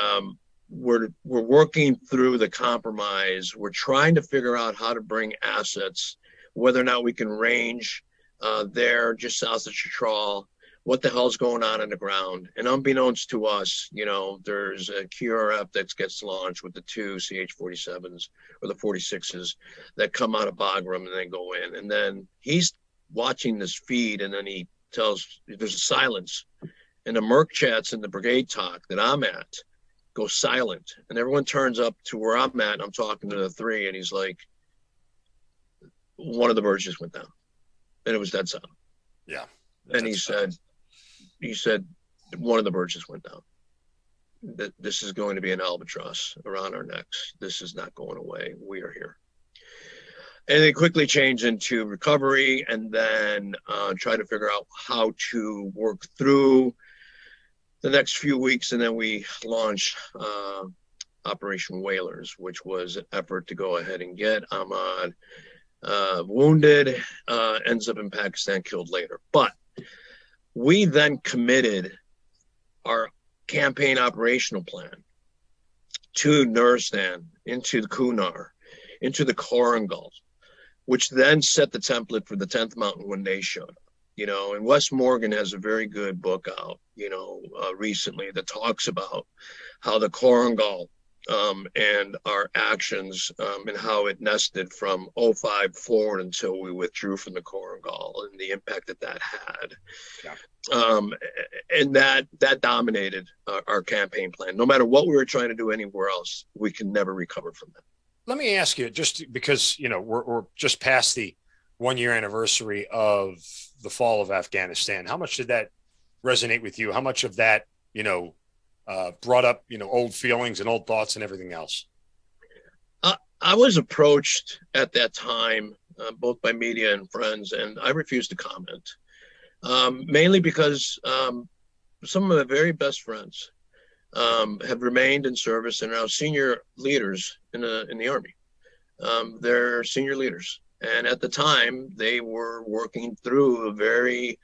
we're working through the compromise. We're trying to figure out how to bring assets, whether or not we can range there just south of Chitral, what the hell's going on the ground. And unbeknownst to us, there's a QRF that gets launched with the 2 CH-47s or the 46s that come out of Bagram and then go in. And then he's watching this feed, and then he tells, there's a silence. And the Merc chats in the brigade talk that I'm at go silent. And everyone turns up to where I'm at, and I'm talking to the 3, and he's like, one of the birds just went down. And it was dead silent. Yeah. And he said, one of the birds just went down. This is going to be an albatross around our necks. This is not going away. We are here. And they quickly changed into recovery, and then try to figure out how to work through the next few weeks. And then we launched Operation Whalers, which was an effort to go ahead and get Ahmad wounded, ends up in Pakistan, killed later. But we then committed our campaign operational plan to Nuristan, into the Kunar, into the Korangal, which then set the template for the 10th Mountain when they showed up. And Wes Morgan has a very good book out, recently that talks about how the Korangal and our actions and how it nested from '05 forward until we withdrew from the Korangal and the impact that had. Yeah. And that dominated our campaign plan. No matter what we were trying to do anywhere else, we can never recover from that. Let me ask you, just because, we're just past the 1-year anniversary of the fall of Afghanistan. How much did that resonate with you? How much of that, brought up, old feelings and old thoughts and everything else? I was approached at that time, both by media and friends, and I refused to comment, mainly because some of my very best friends have remained in service and are now senior leaders in the Army. They're senior leaders. And at the time, they were working through a very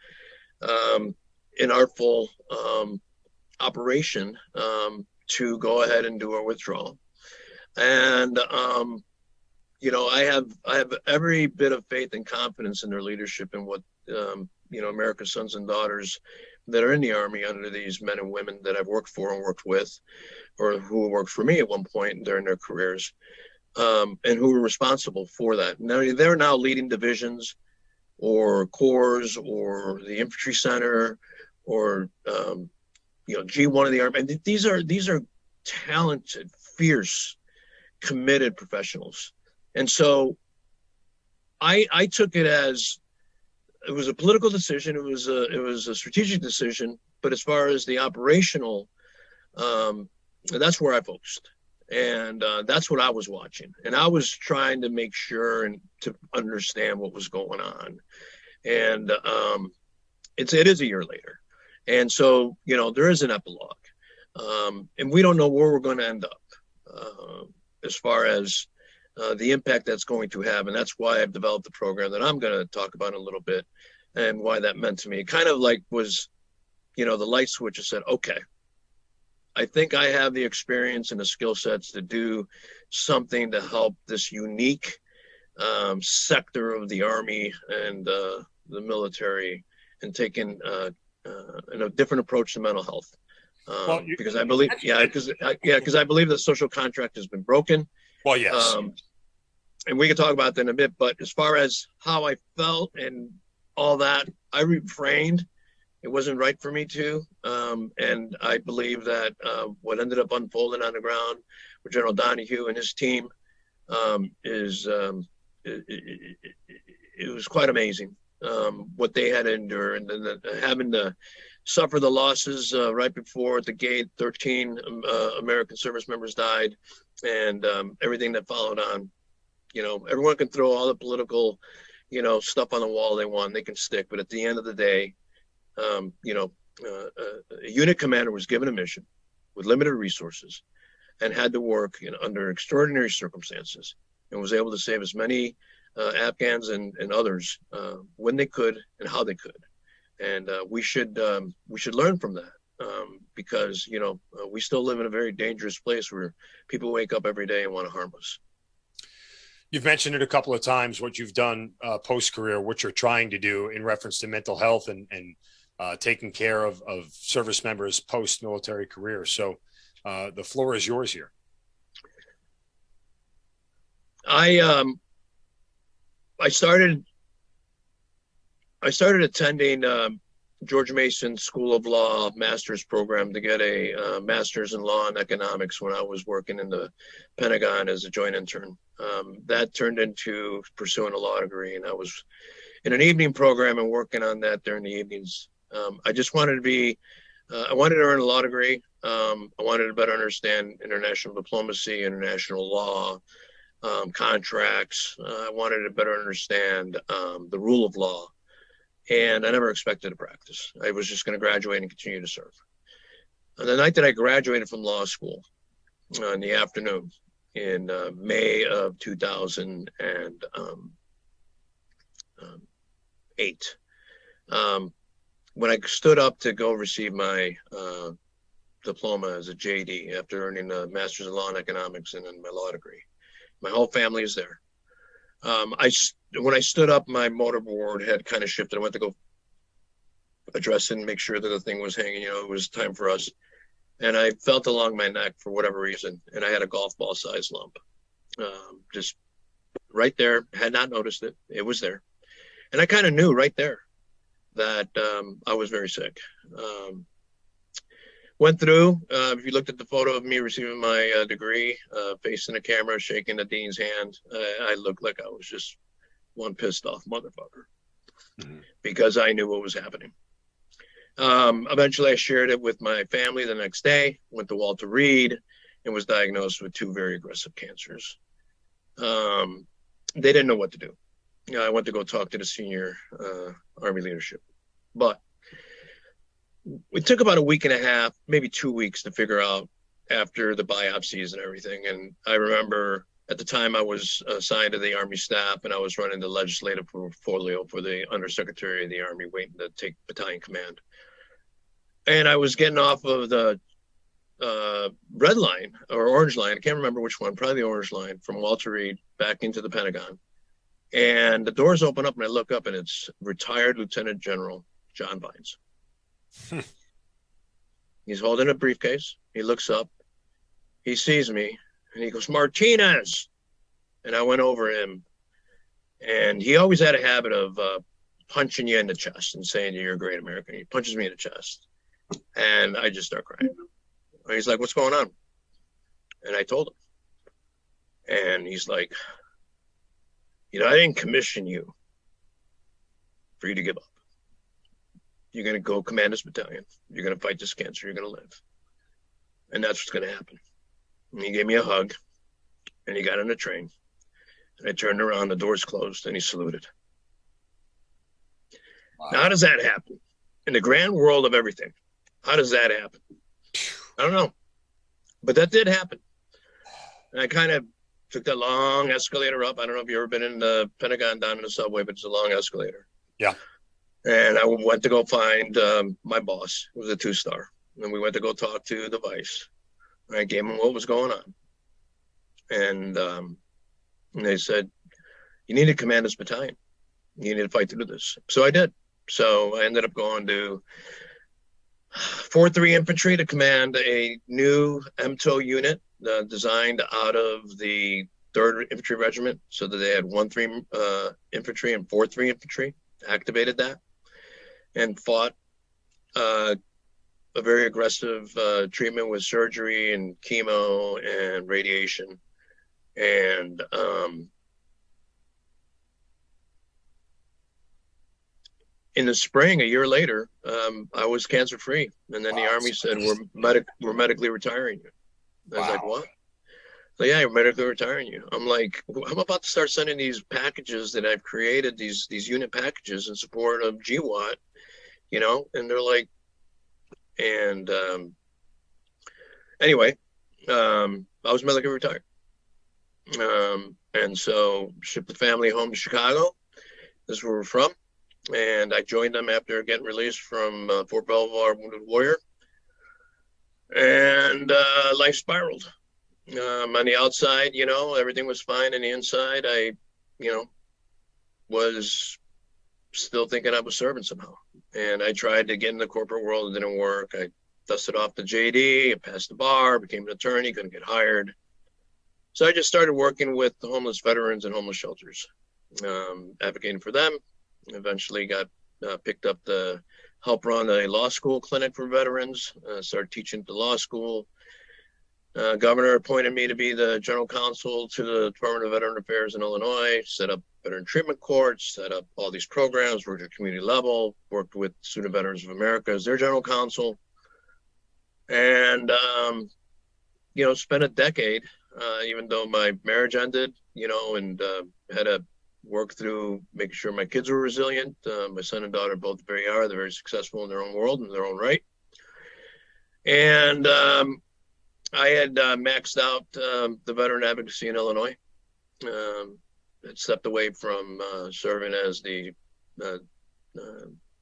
inartful operation to go ahead and do a withdrawal. And I have every bit of faith and confidence in their leadership and what America's sons and daughters that are in the Army under these men and women that I've worked for and worked with, or who worked for me at one point during their careers, and who were responsible for that. Now they're now leading divisions or corps or the infantry center or G1 of the Army. And these are talented, fierce, committed professionals. And so I took it as it was a political decision. It was a strategic decision. But as far as the operational, that's where I focused. And that's what I was watching. And I was trying to make sure and to understand what was going on. And it is a year later. And so, there is an epilogue. And we don't know where we're going to end up as far as the impact that's going to have. And that's why I've developed the program that I'm going to talk about in a little bit and why that meant to me. It kind of like was, the light switch that said, okay, I think I have the experience and the skill sets to do something to help this unique sector of the Army and the military and taking a different approach to mental health. Because I believe, because I believe the social contract has been broken. Well, yes. And we can talk about that in a bit, but as far as how I felt and all that, I refrained. It wasn't right for me to. And I believe that what ended up unfolding on the ground with General Donahue and his team it was quite amazing what they had to endure, and then having to suffer the losses right before at the gate. 13 American service members died, and everything that followed on. Everyone can throw all the political, stuff on the wall they want. They can stick, but at the end of the day, a unit commander was given a mission with limited resources and had to work under extraordinary circumstances, and was able to save as many Afghans and others when they could and how they could. And we should learn from that because we still live in a very dangerous place where people wake up every day and want to harm us. You've mentioned it a couple of times, what you've done post-career, what you're trying to do in reference to mental health and taking care of service members post-military career. So the floor is yours here. I started attending George Mason School of Law master's program to get a master's in law and economics when I was working in the Pentagon as a joint intern. That turned into pursuing a law degree, and I was in an evening program and working on that during the evenings. I just wanted to be, I wanted to earn a law degree. I wanted to better understand international diplomacy, international law, contracts. I wanted to better understand the rule of law. And I never expected to practice. I was just going to graduate and continue to serve. And the night that I graduated from law school, in the afternoon in May of 2008. When I stood up to go receive my diploma as a JD after earning a master's in law and economics and then my law degree, my whole family is there. When I stood up, my motorboard had kind of shifted. I went to go address it and make sure that the thing was hanging. It was time for us. And I felt along my neck for whatever reason, and I had a golf ball size lump, just right there. Had not noticed it. It was there. And I kind of knew right there that I was very sick. Went through, if you looked at the photo of me receiving my degree, facing the camera, shaking the dean's hand, I looked like I was just one pissed off motherfucker, because I knew what was happening. Eventually I shared it with my family the next day, went to Walter Reed, and was diagnosed with 2 very aggressive cancers. They didn't know what to do. I went to go talk to the senior Army leadership, but it took about a week and a half, maybe 2 weeks to figure out after the biopsies and everything. And I remember at the time I was assigned to the Army staff, and I was running the legislative portfolio for the Undersecretary of the Army, waiting to take battalion command. And I was getting off of the red line or orange line. I can't remember which one, probably the orange line, from Walter Reed back into the Pentagon. And the doors open up and I look up, and it's retired Lieutenant General John Vines. He's holding a briefcase. He looks up, he sees me, and he goes, "Martinez." And I went over him, and he always had a habit of punching you in the chest and saying you're a great American. He punches me in the chest, and I just start crying. And he's like, "What's going on?" And I told him, and he's like, "I didn't commission you for you to give up. You're going to go command this battalion. You're going to fight this cancer. You're going to live. And that's what's going to happen." And he gave me a hug, and he got on the train. And I turned around, the doors closed, and he saluted. Wow. Now, how does that happen? In the grand world of everything, how does that happen? I don't know. But that did happen. And I kind of took that long escalator up. I don't know if you've ever been in the Pentagon down in the subway, but it's a long escalator. Yeah. And I went to go find my boss, who was a 2-star. And we went to go talk to the vice. And I gave him what was going on. And they said, "You need to command this battalion. You need to fight through this." So I did. So I ended up going to 4th Infantry to command a new MTO unit designed out of the 3rd Infantry Regiment, so that they had 1-3 Infantry and 4th Infantry. Activated that and fought a very aggressive treatment with surgery and chemo and radiation. And in the spring, a year later, I was cancer free. And then the Army said, we're medically retiring you. I was like, "What?" So, "Yeah, we're medically retiring you." I'm like, I'm about to start sending these packages that I've created, these unit packages in support of GWAT, and they're like, and anyway, I was medically retired. And so shipped the family home to Chicago. This is where we're from. And I joined them after getting released from Fort Belvoir Wounded Warrior. And life spiraled. On the outside, everything was fine. On the inside, I, was still thinking I was serving somehow. And I tried to get in the corporate world. It didn't work. I dusted off the JD, I passed the bar, became an attorney, couldn't get hired. So I just started working with the homeless veterans and homeless shelters, advocating for them. Eventually got picked up to help run a law school clinic for veterans, started teaching at the law school. Governor appointed me to be the general counsel to the Department of Veteran Affairs in Illinois, set up veteran treatment courts, set up all these programs, worked at community level, worked with Student Veterans of America as their general counsel. And, spent a decade, even though my marriage ended, and had to work through making sure my kids were resilient. My son and daughter both are. They're very successful in their own world, in their own right. And I had maxed out the veteran advocacy in Illinois. Had stepped away from serving as the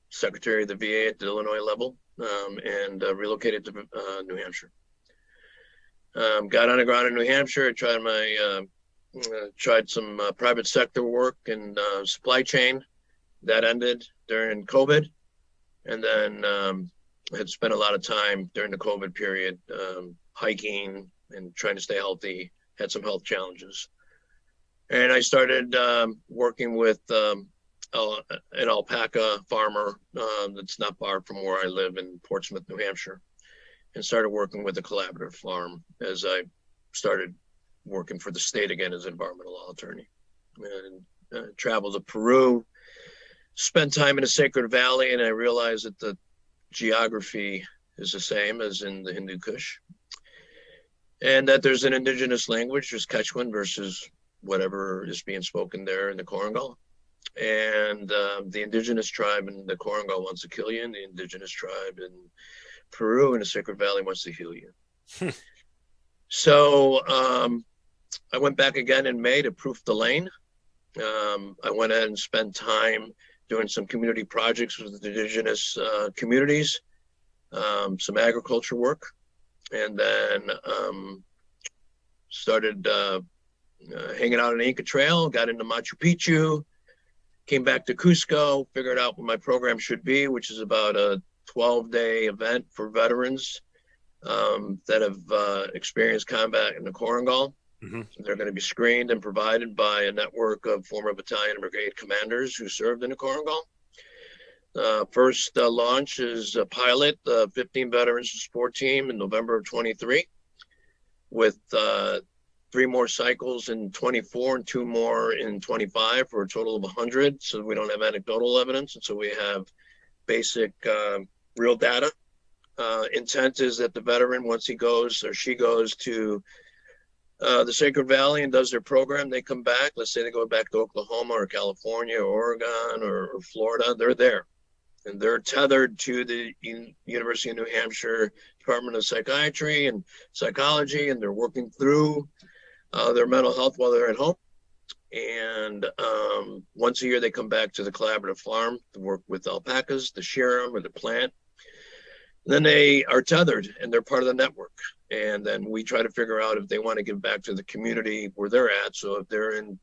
secretary of the VA at the Illinois level, and relocated to New Hampshire. Got on the ground in New Hampshire. Tried some private sector work and supply chain. That ended during COVID, and then had spent a lot of time during the COVID period hiking and trying to stay healthy. Had some health challenges, and I started working with an alpaca farmer that's not far from where I live in Portsmouth, New Hampshire, and started working with a collaborative farm as I started working for the state again as an environmental law attorney. And traveled to Peru, spent time in the Sacred Valley, and I realized that the geography is the same as in the Hindu Kush, and that there's an indigenous language, there's Quechuan versus whatever is being spoken there in the Korangal. And the indigenous tribe in the Korangal wants to kill you, and the indigenous tribe in Peru in the Sacred Valley wants to heal you. So I went back again in May to proof the lane. I went ahead and spent time doing some community projects with the indigenous communities, some agriculture work, and then started hanging out on the Inca Trail, got into Machu Picchu, came back to Cusco, figured out what my program should be, which is about a 12-day event for veterans that have experienced combat in the Korangal. Mm-hmm. So they're going to be screened and provided by a network of former battalion and brigade commanders who served in the Korangal. First launch is a pilot, 15 veterans support team in November of 23, with 3 more cycles in 24 and 2 more in 25 for a total of 100. So we don't have anecdotal evidence, and so we have basic real data. Intent is that the veteran, once he goes or she goes to the Sacred Valley and does their program, they come back. Let's say they go back to Oklahoma or California or Oregon or Florida. They're there, and they're tethered to the University of New Hampshire Department of Psychiatry and Psychology, and they're working through their mental health while they're at home. And once a year, they come back to the collaborative farm to work with alpacas, to shear them or to plant. Then they are tethered and they're part of the network. And then we try to figure out if they want to give back to the community where they're at. So if they're in,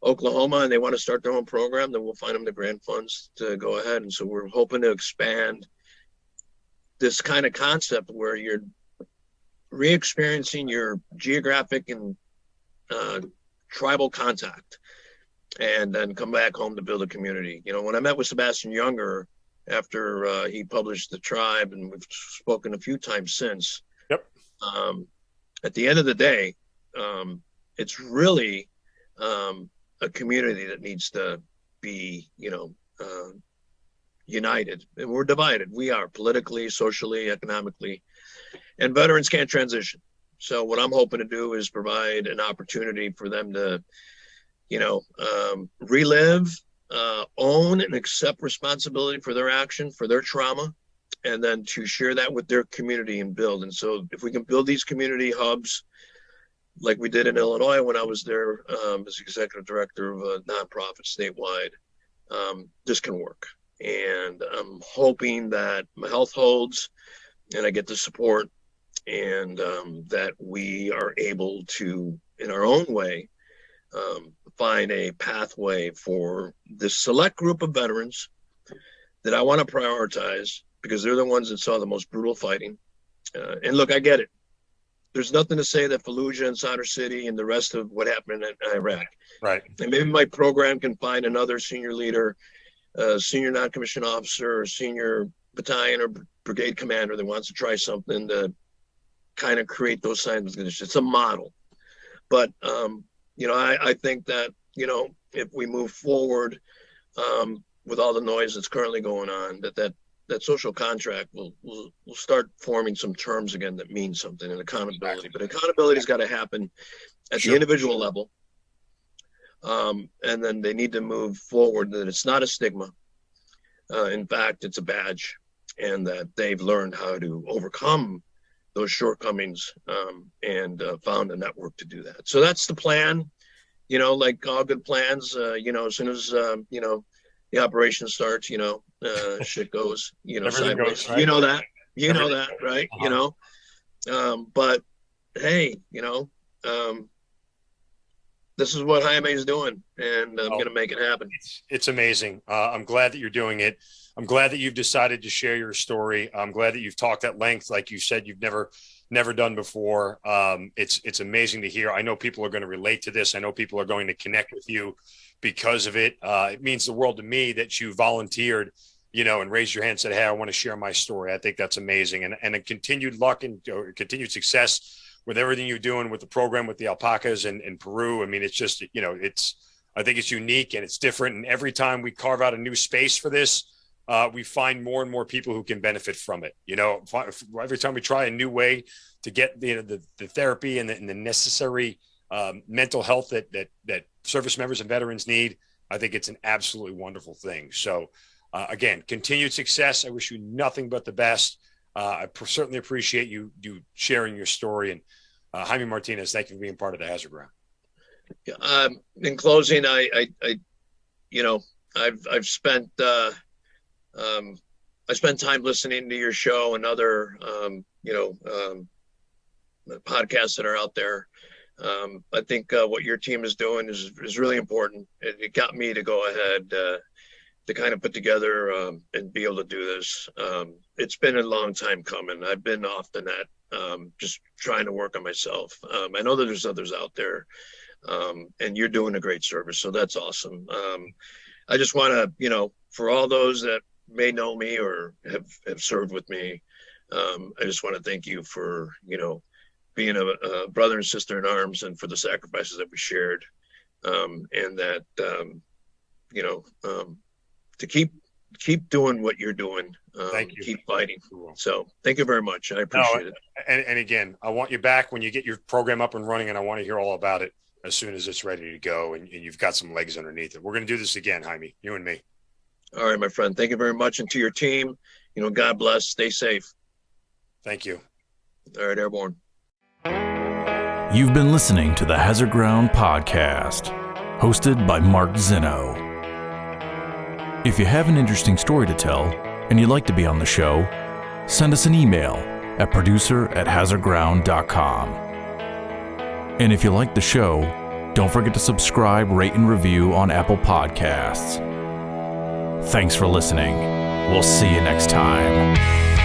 Oklahoma and they want to start their own program, then we'll find them the grant funds to go ahead. And so we're hoping to expand this kind of concept where you're re-experiencing your geographic and tribal contact, and then come back home to build a community. When I met with Sebastian Younger after he published The Tribe, and we've spoken a few times since. Yep. At the end of the day, it's really a community that needs to be, united. And we're divided. We are politically, socially, economically, and veterans can't transition. So what I'm hoping to do is provide an opportunity for them to, relive, own and accept responsibility for their action, for their trauma, and then to share that with their community and build. And so if we can build these community hubs like we did in Illinois when I was there as executive director of a nonprofit statewide, this can work. And I'm hoping that my health holds and I get the support, and that we are able to, in our own way, find a pathway for this select group of veterans that I want to prioritize, because they're the ones that saw the most brutal fighting. And look, I get it. There's nothing to say that Fallujah and Sadr City and the rest of what happened in Iraq. Right. And maybe my program can find another senior leader, senior non-commissioned officer, or senior battalion or brigade commander that wants to try something to kind of create those signs of conditions. It's a model. But, I think that, if we move forward with all the noise that's currently going on, that social contract will start forming some terms again that mean something, and accountability. But accountability's got to happen at the individual level. And then they need to move forward that it's not a stigma. In fact, it's a badge, and that they've learned how to overcome those shortcomings, and found a network to do that. So that's the plan. Like all good plans, as soon as, the operation starts, shit goes, sideways. Goes, right? That, right? But hey, this is what Jaime is doing, and I'm going to make it happen. It's amazing. I'm glad that you're doing it. I'm glad that you've decided to share your story. I'm glad that you've talked at length, like you said, you've never done before. It's amazing to hear. I know people are going to relate to this. I know people are going to connect with you because of it. It means the world to me that you volunteered, and raised your hand and said, hey, I want to share my story. I think that's amazing. And a continued luck and continued success with everything you're doing with the program, with the alpacas in Peru. I mean, it's just, I think it's unique and it's different. And every time we carve out a new space for this, we find more and more people who can benefit from it. Every time we try a new way to get the therapy and the necessary mental health that service members and veterans need, I think it's an absolutely wonderful thing. So again, continued success. I wish you nothing but the best. I certainly appreciate you sharing your story. And Jaime Martinez, thank you for being part of the Hazard Ground. In closing, I've spent I spent time listening to your show and other podcasts that are out there. I think what your team is doing is really important. It got me to go ahead to kind of put together and be able to do this. It's been a long time coming. I've been off the net, just trying to work on myself. I know that there's others out there, and you're doing a great service, so that's awesome. I just want to, for all those that may know me or have served with me, I just want to thank you for, being a brother and sister in arms, and for the sacrifices that we shared, and that, to keep doing what you're doing. Thank you. Keep fighting. So thank you very much. I appreciate it. And again, I want you back when you get your program up and running, and I want to hear all about it as soon as it's ready to go and you've got some legs underneath it. We're going to do this again, Jaime, you and me. All right, my friend. Thank you very much. And to your team, God bless. Stay safe. Thank you. All right, Airborne. You've been listening to the Hazard Ground Podcast, hosted by Mark Zeno. If you have an interesting story to tell and you'd like to be on the show, send us an email at producer@hazardground.com. And if you like the show, don't forget to subscribe, rate, and review on Apple Podcasts. Thanks for listening. We'll see you next time.